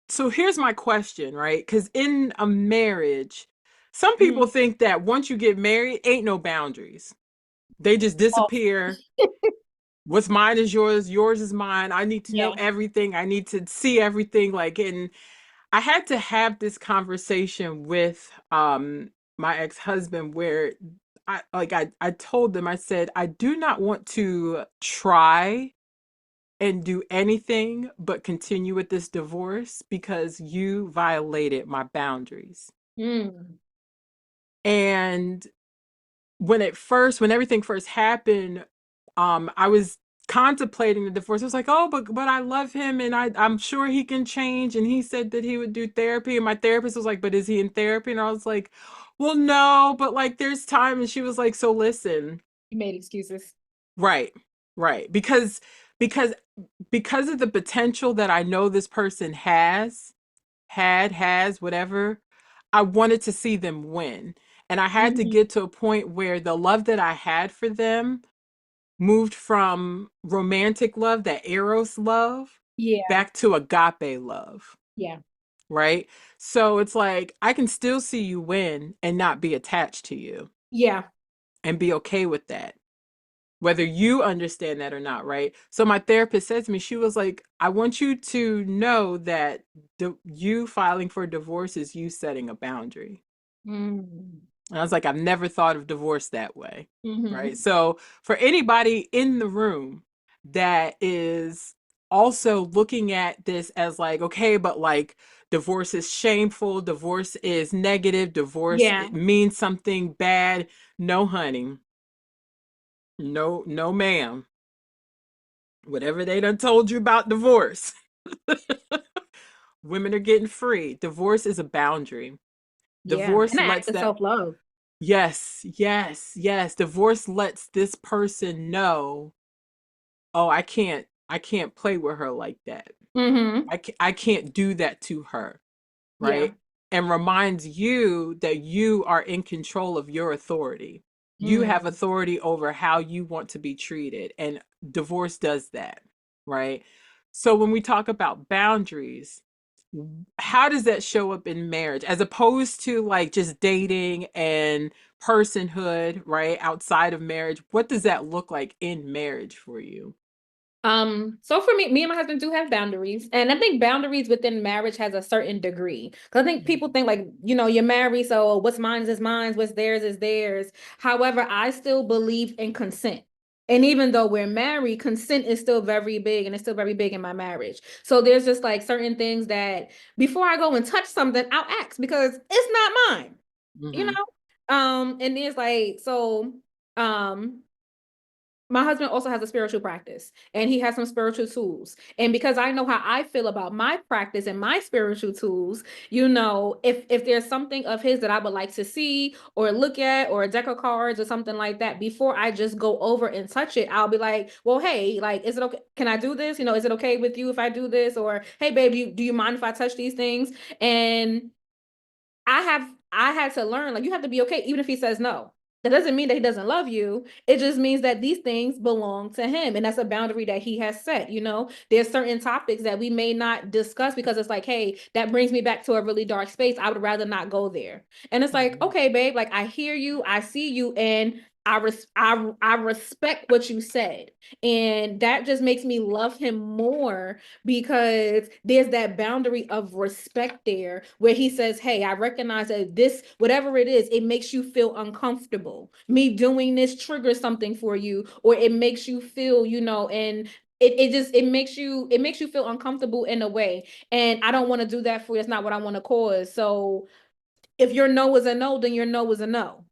so here's my question, right? Cuz in a marriage, some people Hmm. think that once you get married, ain't no boundaries. They just Oh, disappear. What's mine is yours, yours is mine. I need to know yeah. everything. I need to see everything. Like, and I had to have this conversation with my ex-husband where I told them, I said, I do not want to try and do anything but continue with this divorce because you violated my boundaries. Mm. And when everything first happened, I was contemplating the divorce. I was like, oh, but I love him, and I'm sure he can change. And he said that he would do therapy. And my therapist was like, but is he in therapy? And I was like, well, no, but like there's time. And she was like, so listen. You made excuses. Right, right. Because because of the potential that I know this person has, whatever, I wanted to see them win. And I had to Mhm. get to a point where the love that I had for them moved from romantic love, that eros love, Yeah. back to agape love, Yeah. right? So it's like I can still see you win and not be attached to you Yeah. and be okay with that, whether you understand that or not, right? So my therapist said to me, she was like, I want you to know that you filing for divorce is you setting a boundary. Mm. And I was like, I've never thought of divorce that way. Right. Hmm. So for anybody in the room that is also looking at this as like, okay, but like divorce is shameful, divorce is negative, divorce Yeah. it means something bad. No, honey. No, no, ma'am. Whatever they done told you about divorce, women are getting free. Divorce is a boundary. Yeah. Divorce And an act lets of that self-love. Yes, yes, yes. Divorce lets this person know, oh, I can't play with her like that. Hmm. I can't do that to her, Yeah. right? And reminds you that you are in control of your authority. You have Mm. authority over how you want to be treated, and divorce does that, right? So when we talk about boundaries, how does that show up in marriage as opposed to like just dating and personhood, right? Outside of marriage, what does that look like in marriage for you? So for me and my husband do have boundaries, and I think boundaries within marriage has a certain degree. Because I think people think like, you're married, so what's mine is mine, what's theirs is theirs. However, I still believe in consent. And even though we're married, consent is still very big, and it's still very big in my marriage. So there's just like certain things that before I go and touch something, I'll ask because it's not mine, you Mm-hmm. know? And there's like, so um my husband also has a spiritual practice and he has some spiritual tools. And because I know how I feel about my practice and my spiritual tools, if there's something of his that I would like to see or look at, or a deck of cards or something like that, before I just go over and touch it, I'll be like, well, hey, like, is it okay? Can I do this? Is it okay with you if I do this? Or, hey, babe, do you mind if I touch these things? And I had to learn, like, you have to be okay even if he says no. That doesn't mean that he doesn't love you. It just means that these things belong to him, and that's a boundary that he has set. There's certain topics that we may not discuss because it's like, hey, that brings me back to a really dark space. I would rather not go there. And it's like, Mm-hmm. okay, babe, like, I hear you, I see you, and I respect what you said. And that just makes me love him more because there's that boundary of respect there where he says, hey, I recognize that this, whatever it is, it makes you feel uncomfortable. Me doing this triggers something for you, or it makes you feel, and it makes you feel uncomfortable in a way. And I don't want to do that for you. It's not what I want to cause. So if your no is a no, then your no is a no.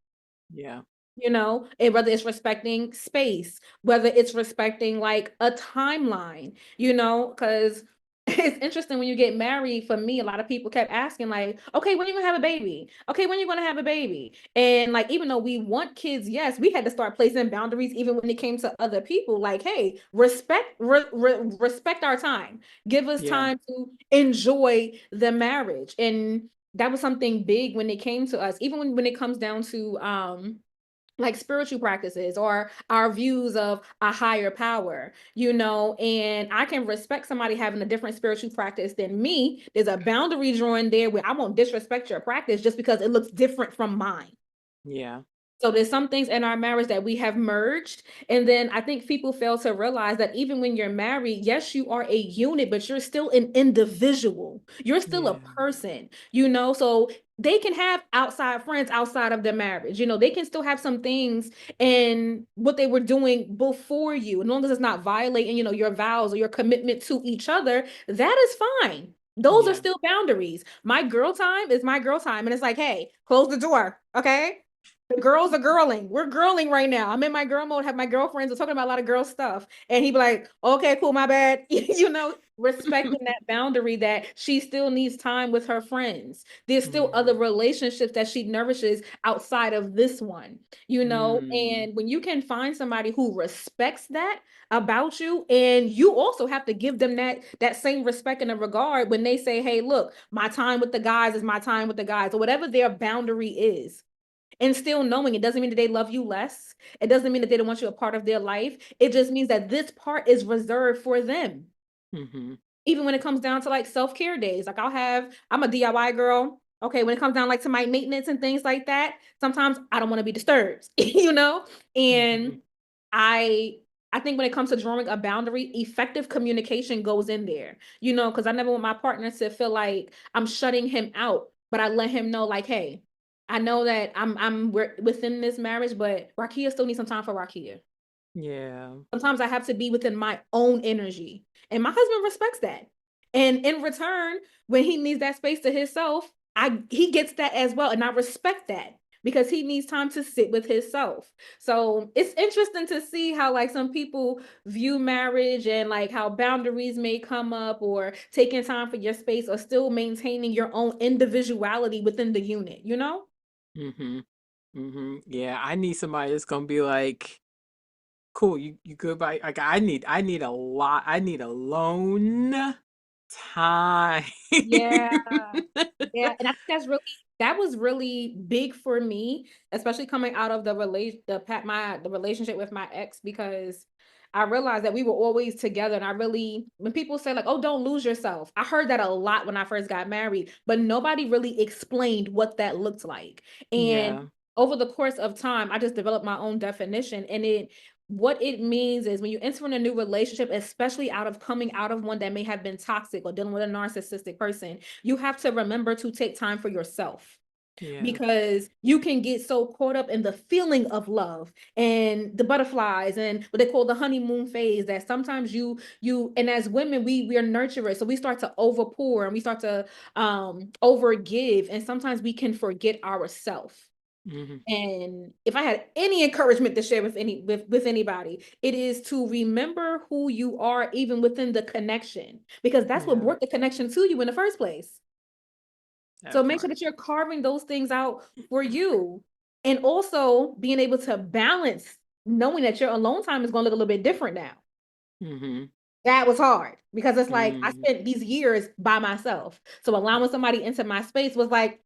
Yeah. And whether it's respecting space, whether it's respecting like a timeline, because it's interesting when you get married. For me, a lot of people kept asking, like, okay, when are you gonna have a baby? Okay, when are you gonna have a baby? And like, even though we want kids, yes, we had to start placing boundaries even when it came to other people. Like, hey, respect our time. Give us Yeah. time to enjoy the marriage. And that was something big when it came to us, even when it comes down to like spiritual practices or our views of a higher power, and I can respect somebody having a different spiritual practice than me. There's a boundary drawn there where I won't disrespect your practice just because it looks different from mine. Yeah. So there's some things in our marriage that we have merged. And then I think people fail to realize that even when you're married, yes, you are a unit, but you're still an individual. You're still a Yeah. person. So they can have outside friends outside of their marriage. They can still have some things in what they were doing before you. As long as it's not violating, your vows or your commitment to each other, that is fine. Those are Yeah. still boundaries. My girl time is my girl time. And it's like, hey, close the door. Okay. The girls are girling. We're girling right now. I'm in my girl mode, have my girlfriends. We're talking about a lot of girl stuff. And he'd be like, okay, cool, my bad. Respecting that boundary that she still needs time with her friends. There's still other Mm. relationships that she nourishes outside of this one, Mm. and when you can find somebody who respects that about you, and you also have to give them that same respect and a regard when they say, hey, look, my time with the guys is my time with the guys, or whatever their boundary is. And still knowing it doesn't mean that they love you less. It doesn't mean that they don't want you a part of their life. It just means that this part is reserved for them. Mm-hmm. Even when it comes down to like self-care days, like I'm a DIY girl. Okay, when it comes down like to my maintenance and things like that, sometimes I don't want to be disturbed, Mm-hmm. And I I think when it comes to drawing a boundary, effective communication goes in there, because I never want my partner to feel like I'm shutting him out, but I let him know like, hey, I know that we're within this marriage, but Rakia still needs some time for Rakia. Yeah. Sometimes I have to be within my own energy. And my husband respects that. And in return, when he needs that space to himself, he gets that as well. And I respect that because he needs time to sit with himself. So it's interesting to see how like some people view marriage and like how boundaries may come up, or taking time for your space, or still maintaining your own individuality within the unit. Mm-hmm. Mm-hmm. Yeah, I need somebody that's gonna be like, cool, you good by like I need alone time. Yeah. Yeah, and I think that was really big for me, especially coming out of the relationship with my ex, because I realized that we were always together. And when people say like, "Oh, don't lose yourself," I heard that a lot when I first got married, but nobody really explained what that looked like. And Yeah. over the course of time, I just developed my own definition, and what it means is when you enter in a new relationship, especially coming out of one that may have been toxic or dealing with a narcissistic person, you have to remember to take time for yourself, Yeah. because you can get so caught up in the feeling of love and the butterflies and what they call the honeymoon phase, that sometimes and as women, we are nurturers, so we start to overpour and we start to overgive, and sometimes we can forget ourselves. Mm-hmm. And if I had any encouragement to share with anybody, it is to remember who you are, even within the connection, because that's what Yeah, brought the connection to you in the first place. So that make sure part. that you're carving those things out for you, and also being able to balance, knowing that your alone time is going to look a little bit different now. Mm-hmm. That was hard because it's like I Mm. spent these years by myself. So allowing somebody into my space was like,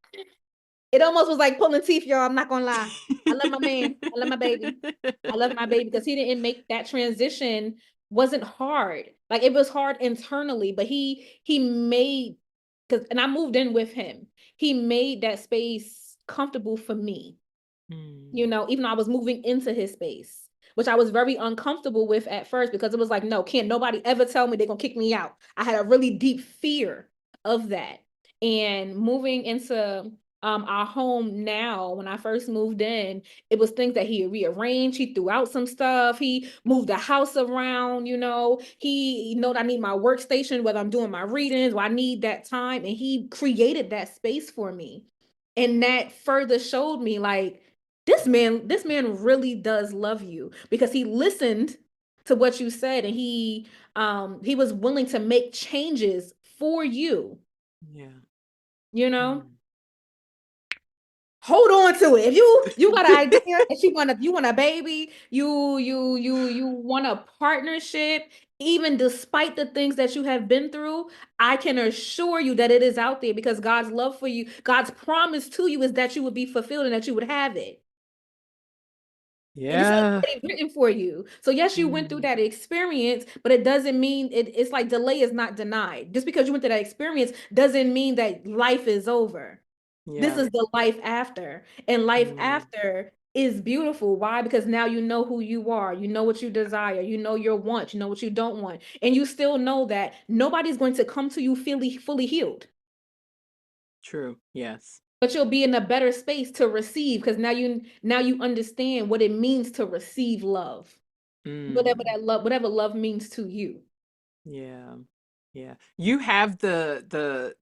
it almost was like pulling teeth, y'all. I'm not gonna lie. I love my man. I love my baby. I love my baby because he didn't make that transition. Wasn't hard. Like it was hard internally, but he made, because and I moved in with him. He made that space comfortable for me. Mm. Even though I was moving into his space, which I was very uncomfortable with at first, because it was like, no, can't nobody ever tell me they're gonna kick me out. I had a really deep fear of that. And moving into our home now, when I first moved in, it was things that he rearranged. He threw out some stuff. He moved the house around. He know that I need my workstation, whether I'm doing my readings, or I need that time, and he created that space for me. And that further showed me like, this man really does love you, because he listened to what you said, and he was willing to make changes for you. Yeah. you know Mm. Hold on to it. If you got an idea that you want a baby, you want a partnership, even despite the things that you have been through, I can assure you that it is out there, because God's love for you, God's promise to you, is that you would be fulfilled and that you would have it. And it's Yeah. already written for you. So yes, you went through Mm. that experience, but it doesn't mean it's like delay is not denied. Just because you went through that experience doesn't mean that life is over. This Yeah. is the life after. And life Mm. after is beautiful. Why? Because now you know who you are. You know what you desire. You know your wants. You know what you don't want. And you still know that nobody's going to come to you fully healed. True. Yes. But you'll be in a better space to receive, because now you understand what it means to receive love. Mm. Whatever love means to you. Yeah. Yeah. You have the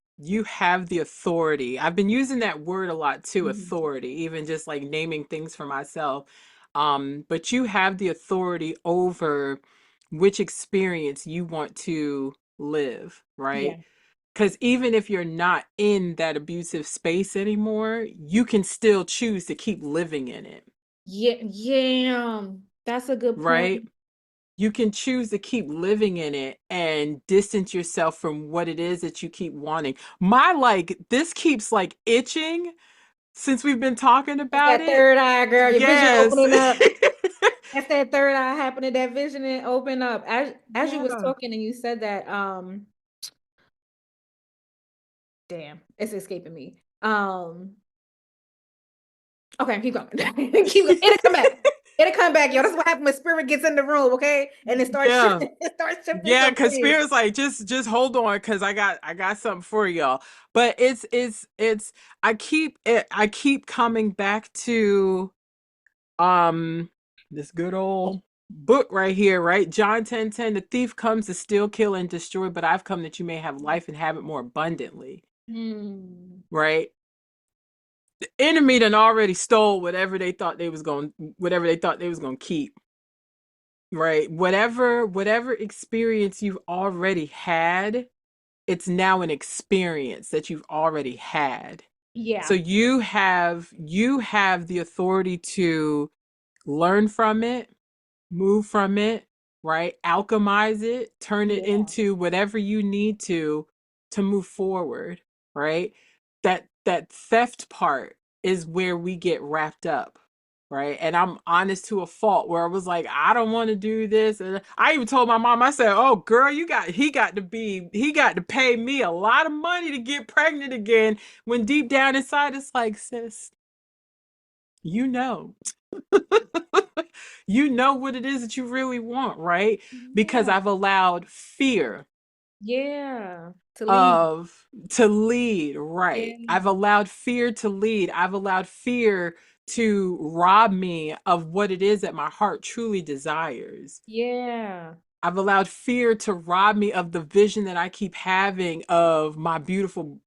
authority. I've been using that word a lot too, Mhm. authority, even just like naming things for myself. But you have the authority over which experience you want to live, right? Yeah. Because even if you're not in that abusive space anymore, you can still choose to keep living in it, Yeah, yeah. That's a good point. right? You can choose to keep living in it and distance yourself from what it is that you keep wanting. My like this keeps like itching since we've been talking That's about that it. third eye, girl. Your vision Yes. opening up. That's that third eye happening, that vision and open up. As you was Yeah. talking and you said that, damn, it's escaping me. Okay, keep going. Keep going. It'll come back. It'll come back, yo. That's what happens when spirit gets in the room, okay? And it starts Yeah. shifting, it starts shifting Yeah, some cuz things. Spirit's like just hold on cuz I got something for y'all. But it's I keep coming back to um this good old book right here, right? John 10:10, the thief comes to steal, kill, and destroy, but I've come that you may have life and have it more abundantly, Hmm. right? The enemy done already stole whatever they thought they was gonna keep, right? Whatever experience you've already had, it's now an experience that you've already had. So Yeah, you have the authority to learn from it, move from it, right? Alchemize it, turn it yeah, into whatever you need to move forward, right? That theft part is where we get wrapped up, right? And I'm honest to a fault where I was like, I don't want to do this. And I even told my mom, I said, "Oh, girl, he got to pay me a lot of money to get pregnant again." When deep down inside, it's like, sis, you know. You know what it is that you really want, right? Because yeah, I've allowed fear yeah. To lead. of to lead, right? I've Yeah, allowed fear to lead. I've allowed fear to rob me of what it is that my heart truly desires. yeah, I've allowed fear to rob me of the vision that I keep having of my beautiful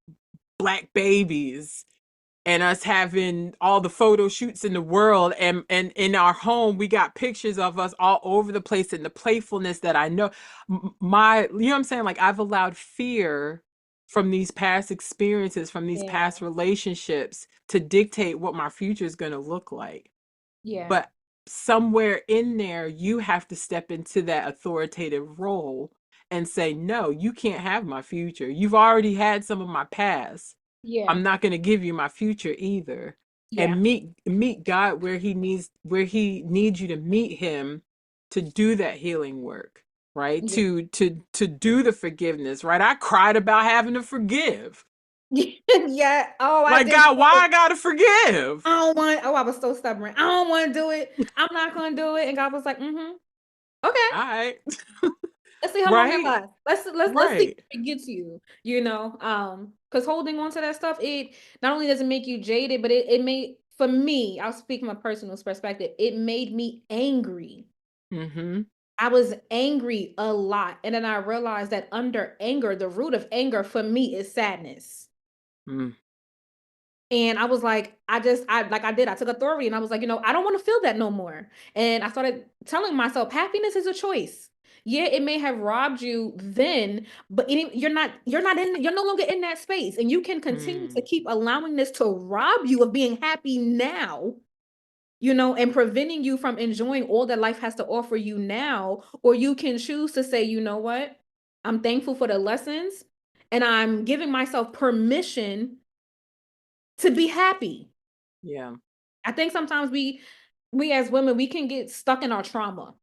black babies and us having all the photo shoots in the world, and in our home we got pictures of us all over the place, and the playfulness that I know my, you know what I'm saying, like I've allowed fear from these past experiences, from these yeah, past relationships to dictate what my future is going to look like. yeah, But somewhere in there, you have to step into that authoritative role and say, no, you can't have my future. You've already had some of my past. yeah, I'm not going to give you my future either. yeah, And meet God where he needs you to meet him to do that healing work, right? yeah. To do the forgiveness, right? I cried about having to forgive. Yeah. Oh, I Like, did God, why too. I gotta forgive? I don't want. Oh, I was so stubborn. I don't want to do it. I'm not going to do it. And God was like, mm-hmm. Okay. All right. Let's see how long that Right? lasts. Let's see Right. if it gets you, because holding on to that stuff, it not only does it make you jaded, but it made, for me, I'll speak from a personal perspective, it made me angry. Mm-hmm. I was angry a lot. And then I realized that under anger, the root of anger for me is sadness. Mm. And I was like, I took authority and I was like, I don't want to feel that no more. And I started telling myself, happiness is a choice. Yeah, it may have robbed you then, but you're no longer in that space. And you can continue to Mm. keep allowing this to rob you of being happy now, and preventing you from enjoying all that life has to offer you now. Or you can choose to say, you know what? I'm thankful for the lessons and I'm giving myself permission to be happy. Yeah. I think sometimes we as women, we can get stuck in our trauma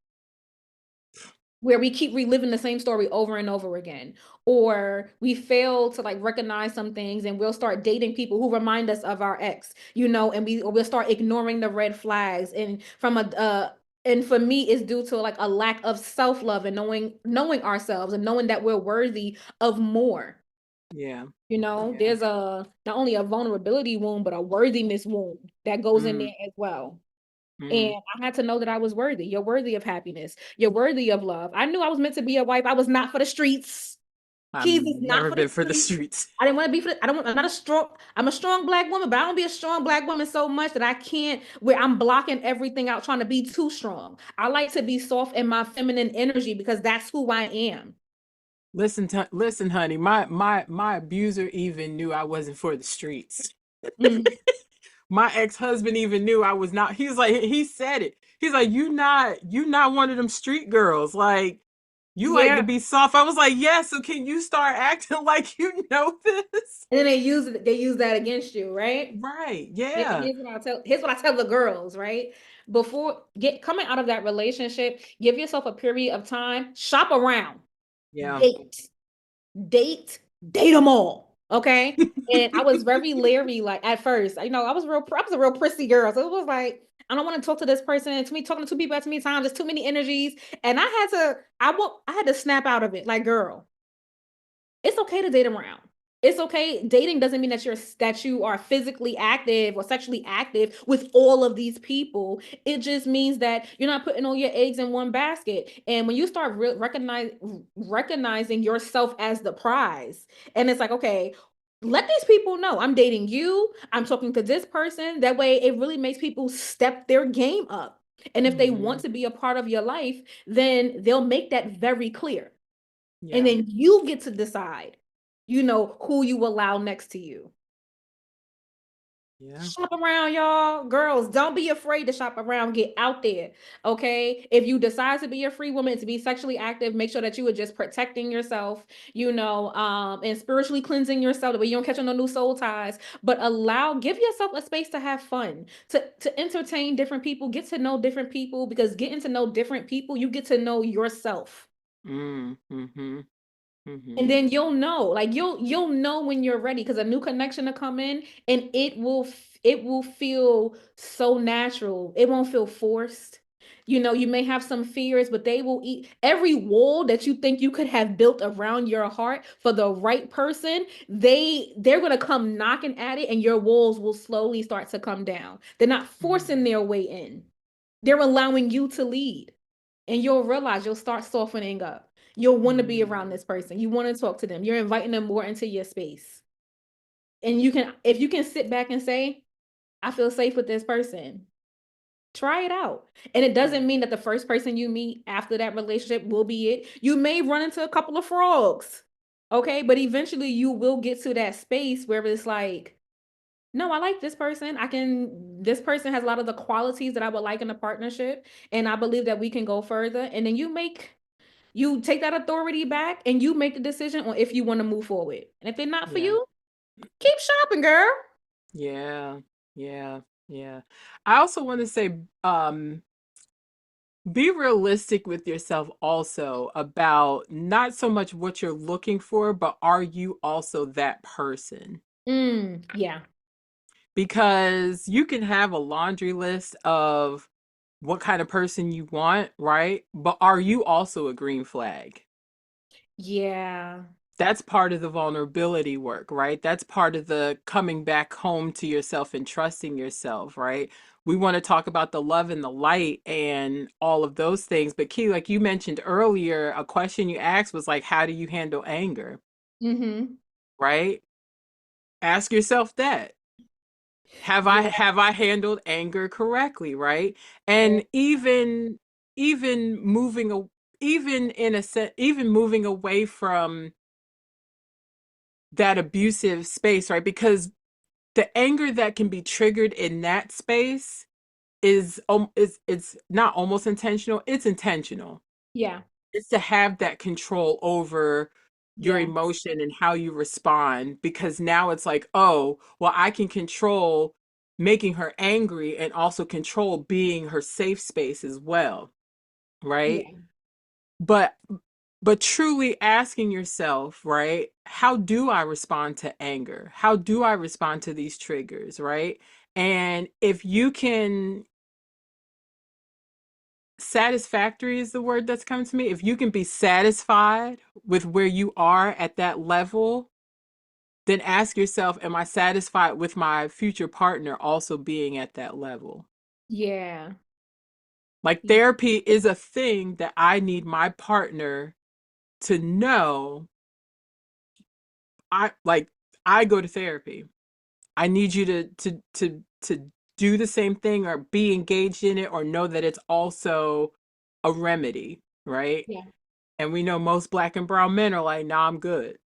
where we keep reliving the same story over and over again, or we fail to like recognize some things and we'll start dating people who remind us of our ex, and we'll start ignoring the red flags. And for me, it's due to like a lack of self-love and knowing ourselves and knowing that we're worthy of more. Yeah. Yeah. There's a not only a vulnerability wound, but a worthiness wound that goes in Mm. there as well. And Mm. I had to know that I was worthy. You're worthy of happiness. You're worthy of love. I knew I was meant to be a wife. I was not for the streets. I've Keys is not never for the been for the street. streets. I didn't want to be for the, I don't want, I'm not a strong, I'm a strong black woman, but I don't be a strong black woman so much that I can't, where I'm blocking everything out trying to be too strong. I like to be soft in my feminine energy because that's who I am. Listen, honey. My abuser even knew I wasn't for the streets. Mm. My ex-husband even knew I was not. He's like, he said it. He's like, you not one of them street girls. Like, you like to Yeah. be soft. I was like, yeah. So can you start acting like you know this? And then they use that against you, right? Right. And Yeah. here's what I tell the girls, right? Before get coming out of that relationship, give yourself a period of time, shop around, Yeah. date, date them all. Okay. And I was very leery, like at first. I was a real prissy girl. So it was like, I don't want to talk to this person. To me, talking to two people at too many times, there's too many energies. And I had to snap out of it. Like, girl, it's okay to date around. It's okay. Dating doesn't mean that you are physically active or sexually active with all of these people. It just means that you're not putting all your eggs in one basket. And when you start recognizing yourself as the prize, and it's like, okay, let these people know I'm dating you. I'm talking to this person. That way, it really makes people step their game up. And if they want Hmm. to be a part of your life, then they'll make that very clear. And Yeah. then you get to decide, who you allow next to you. Yeah. Shop around, y'all. Girls, don't be afraid to shop around. Get out there. Okay. If you decide to be a free woman, to be sexually active, make sure that you are just protecting yourself, and spiritually cleansing yourself that way you don't catch on no new soul ties. But give yourself a space to have fun, to entertain different people, get to know different people, because getting to know different people, you get to know yourself. Mm. Hmm. And Hmm. then you'll know, like you'll know when you're ready, because a new connection to come in, and it will feel so natural. It won't feel forced. You may have some fears, but they will eat every wall that you think you could have built around your heart for the right person. They're gonna come knocking at it, and your walls will slowly start to come down. They're not forcing Hmm. their way in. They're allowing you to lead, and you'll realize you'll start softening up. You'll want to be around Hmm. this person. You want to talk to them. You're inviting them more into your space. And if you can sit back and say, I feel safe with this person, try it out. And it Yeah. doesn't mean that the first person you meet after that relationship will be it. You may run into a couple of frogs. Okay. But eventually you will get to that space where it's like, no, I like this person. This person has a lot of the qualities that I would like in a partnership. And I believe that we can go further. And then you take that authority back and you make the decision on if you want to move forward. And if they're not for Yeah. you, keep shopping, girl. Yeah. Yeah. Yeah. I also want to say, um, be realistic with yourself also about not so much what you're looking for, but are you also that person? Yeah. Because you can have a laundry list of what kind of person you want, right? But are you also a green flag? Yeah. That's part of the vulnerability work, right? That's part of the coming back home to yourself and trusting yourself, right? We want to talk about the love and the light and all of those things. But Key, like you mentioned earlier, a question you asked was like, how do you handle anger, Mm-hmm. right? Ask yourself that. Have I Yeah. have I handled anger correctly, right? And even moving even in a sense, even moving away from that abusive space, right? Because the anger that can be triggered in that space is it's not almost intentional, it's intentional. Yeah. It's to have that control over your Yeah. emotion and how you respond, because now it's like, oh, well, I can control making her angry and also control being her safe space as well, right? Yeah. But truly asking yourself, right? How do I respond to anger? How do I respond to these triggers, right? And if you can, satisfactory is the word that's coming to me. If you can be satisfied with where you are at that level, then ask yourself, am I satisfied with my future partner also being at that level? Yeah. Like, therapy is a thing that I need my partner to know I go to therapy. I need you to do the same thing or be engaged in it or know that it's also a remedy, right? Yeah. And we know most black and brown men are like, nah, I'm good.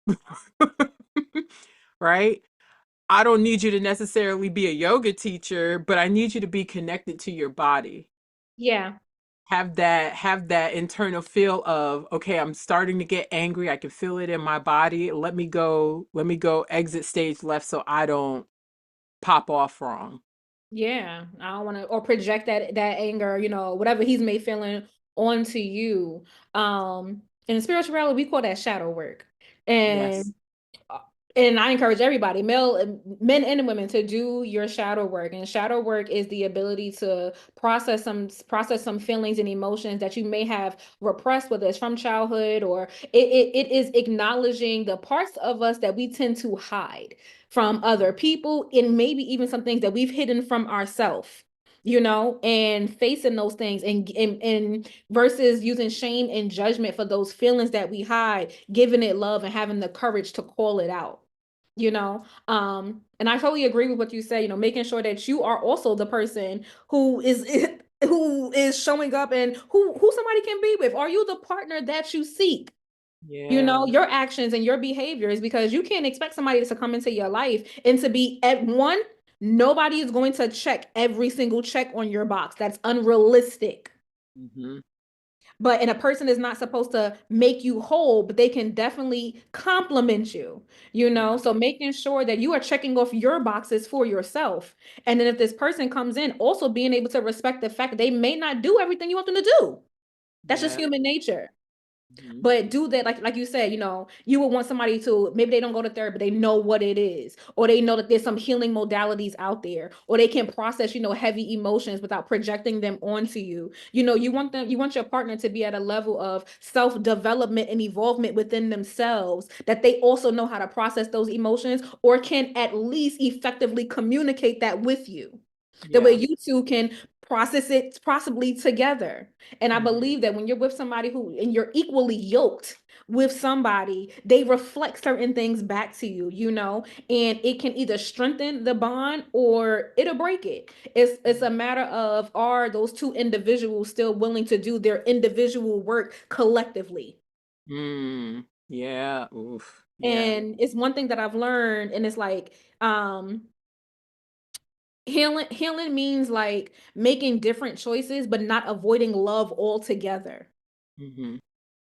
Right? I don't need you to necessarily be a yoga teacher, but I need you to be connected to your body. Yeah. Have that internal feel of, okay, I'm starting to get angry. I can feel it in my body. Let me go exit stage left so I don't pop off wrong. Yeah. I don't want to or project that anger, whatever he's made feeling onto you. In spirituality, we call that shadow work. Yes. And uh, and I encourage everybody, men and women, to do your shadow work. And shadow work is the ability to process some feelings and emotions that you may have repressed, whether it's from childhood or it is acknowledging the parts of us that we tend to hide from other people, and maybe even some things that we've hidden from ourselves. And facing those things and versus using shame and judgment for those feelings that we hide, giving it love and having the courage to call it out. And I totally agree with what you said, making sure that you are also the person who is who is showing up and who somebody can be with. Are you the partner that you seek? Yeah. Your actions and your behaviors, because you can't expect somebody to come into your life and to be at one. Nobody is going to check every single check on your box. That's unrealistic. Hmm. And a person is not supposed to make you whole, but they can definitely compliment you. Yeah. So making sure that you are checking off your boxes for yourself. And then if this person comes in, also being able to respect the fact that they may not do everything you want them to do. That's just Yeah. human nature. Hmm. But do that, like you said, you would want somebody to, maybe they don't go to therapy, but they know what it is, or they know that there's some healing modalities out there, or they can process, heavy emotions without projecting them onto you. You want your partner to be at a level of self-development and evolvement within themselves, that they also know how to process those emotions, or can at least effectively communicate that with you. The way Yeah. you two can process it possibly together. And I Hmm. believe that when you're with somebody and you're equally yoked with somebody, they reflect certain things back to you, and it can either strengthen the bond or it'll break it. It's a matter of, are those two individuals still willing to do their individual work collectively? Mm. Yeah. Oof. Yeah. And it's one thing that I've learned, and it's like, healing means like making different choices, but not avoiding love altogether. Hmm.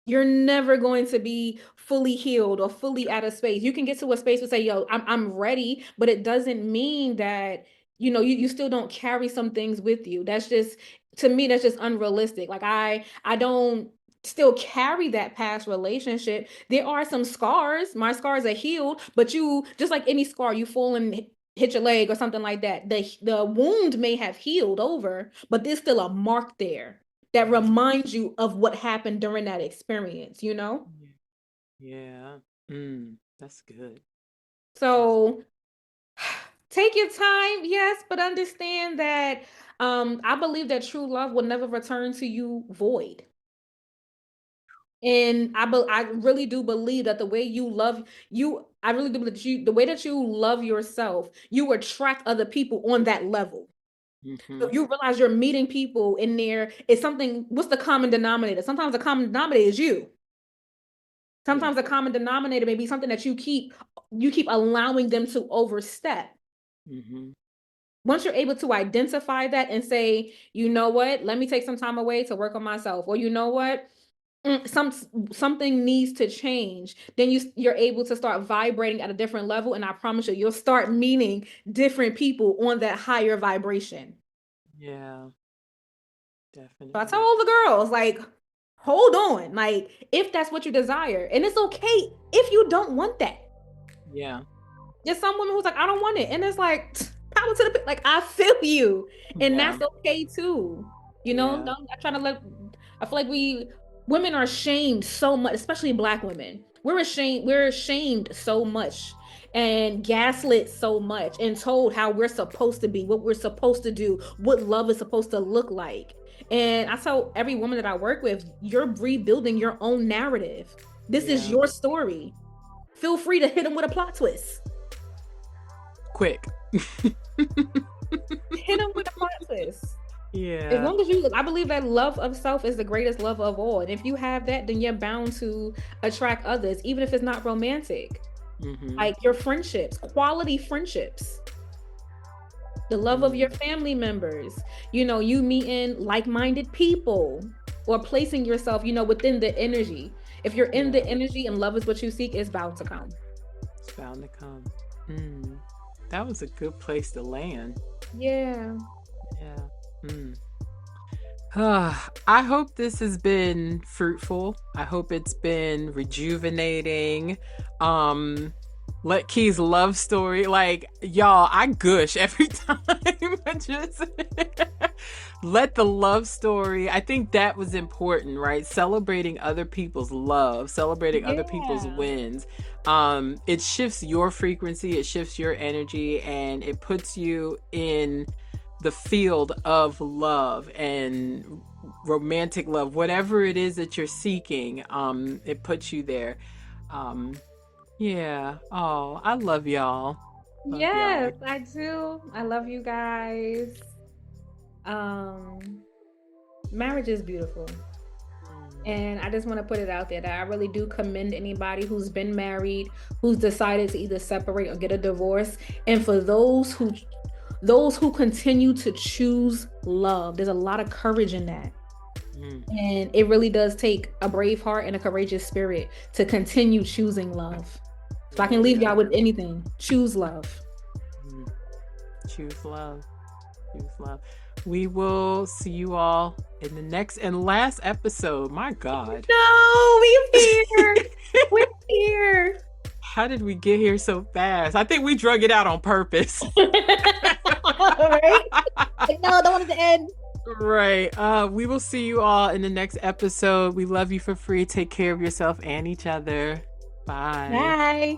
You're never going to be fully healed or fully out of space. You can get to a space where say, yo, I'm ready, but it doesn't mean that, you still don't carry some things with you. That's just, to me, that's just unrealistic. Like I don't still carry that past relationship. There are some scars. My scars are healed, but you, just like any scar, you fall and hit your leg or something like that. The wound may have healed over, but there's still a mark there that reminds you of what happened during that experience. Yeah. Yeah. Mm. That's good. That's So take your time, yes, but understand that I believe that true love will never return to you void. And I really do believe that the way you love you, I really do believe that the way that you love yourself, you attract other people on that level. hmm So you realize you're meeting people in there. It's something, what's the common denominator? Sometimes the common denominator is you. Yeah. Sometimes the common denominator may be something that you keep allowing them to overstep. Hmm. Once you're able to identify that and say, you know what, let me take some time away to work on myself, or you know what, something needs to change, then you're able to start vibrating at a different level, and I promise you'll start meeting different people on that higher vibration. Yeah. So I tell Definitely. all the girls, like, hold on, like, if that's what you desire, and it's okay if you don't want that. Yeah. There's some women who's like, I don't want it. And it's like, power to the like, I feel you. And Yeah. that's okay too. Yeah. Don't I try to let I feel like women are shamed so much, especially black women. We're ashamed so much and gaslit so much and told how we're supposed to be, what we're supposed to do, what love is supposed to look like. And I tell every woman that I work with, you're rebuilding your own narrative. This is Yeah. your story. feel free to hit them with a plot twist. Quick. Hit them with a plot twist. Yeah. As long as you, I believe that love of self is the greatest love of all. And if you have that, then you're bound to attract others, even if it's not romantic. Like your friendships, quality friendships, the love of your family members, you know, you meeting like-minded people, or placing yourself, you know, within the energy. If you're in the energy and love is what you seek, it's bound to come. It's bound to come. That was a good place to land. Yeah. I hope this has been fruitful. I hope it's been rejuvenating. Let Key's love story, like, y'all, I gush every time. Just let the love story, I think that was important, right? Celebrating other people's love, celebrating other people's wins. It shifts your frequency, it shifts your energy, and it puts you in the field of love and romantic love, whatever it is that you're seeking. It puts you there. Yeah. Oh, I love y'all. Yes, I do. I love you guys. Marriage is beautiful. And I just want to put it out there that I really do commend anybody who's been married, who's decided to either separate or get a divorce. And for those who continue to choose love, there's a lot of courage in that. And it really does take a brave heart and a courageous spirit to continue choosing love. So I can leave y'all with anything. Choose love. Choose love. Choose love. We will see you all in the next and last episode. My God. No, we're here. We're here. How did we get here so fast? I think we drug it out on purpose. Right? Like, no, I don't want it to end. Right. We will see you all in the next episode. We love you for free. Take care of yourself and each other. Bye. Bye.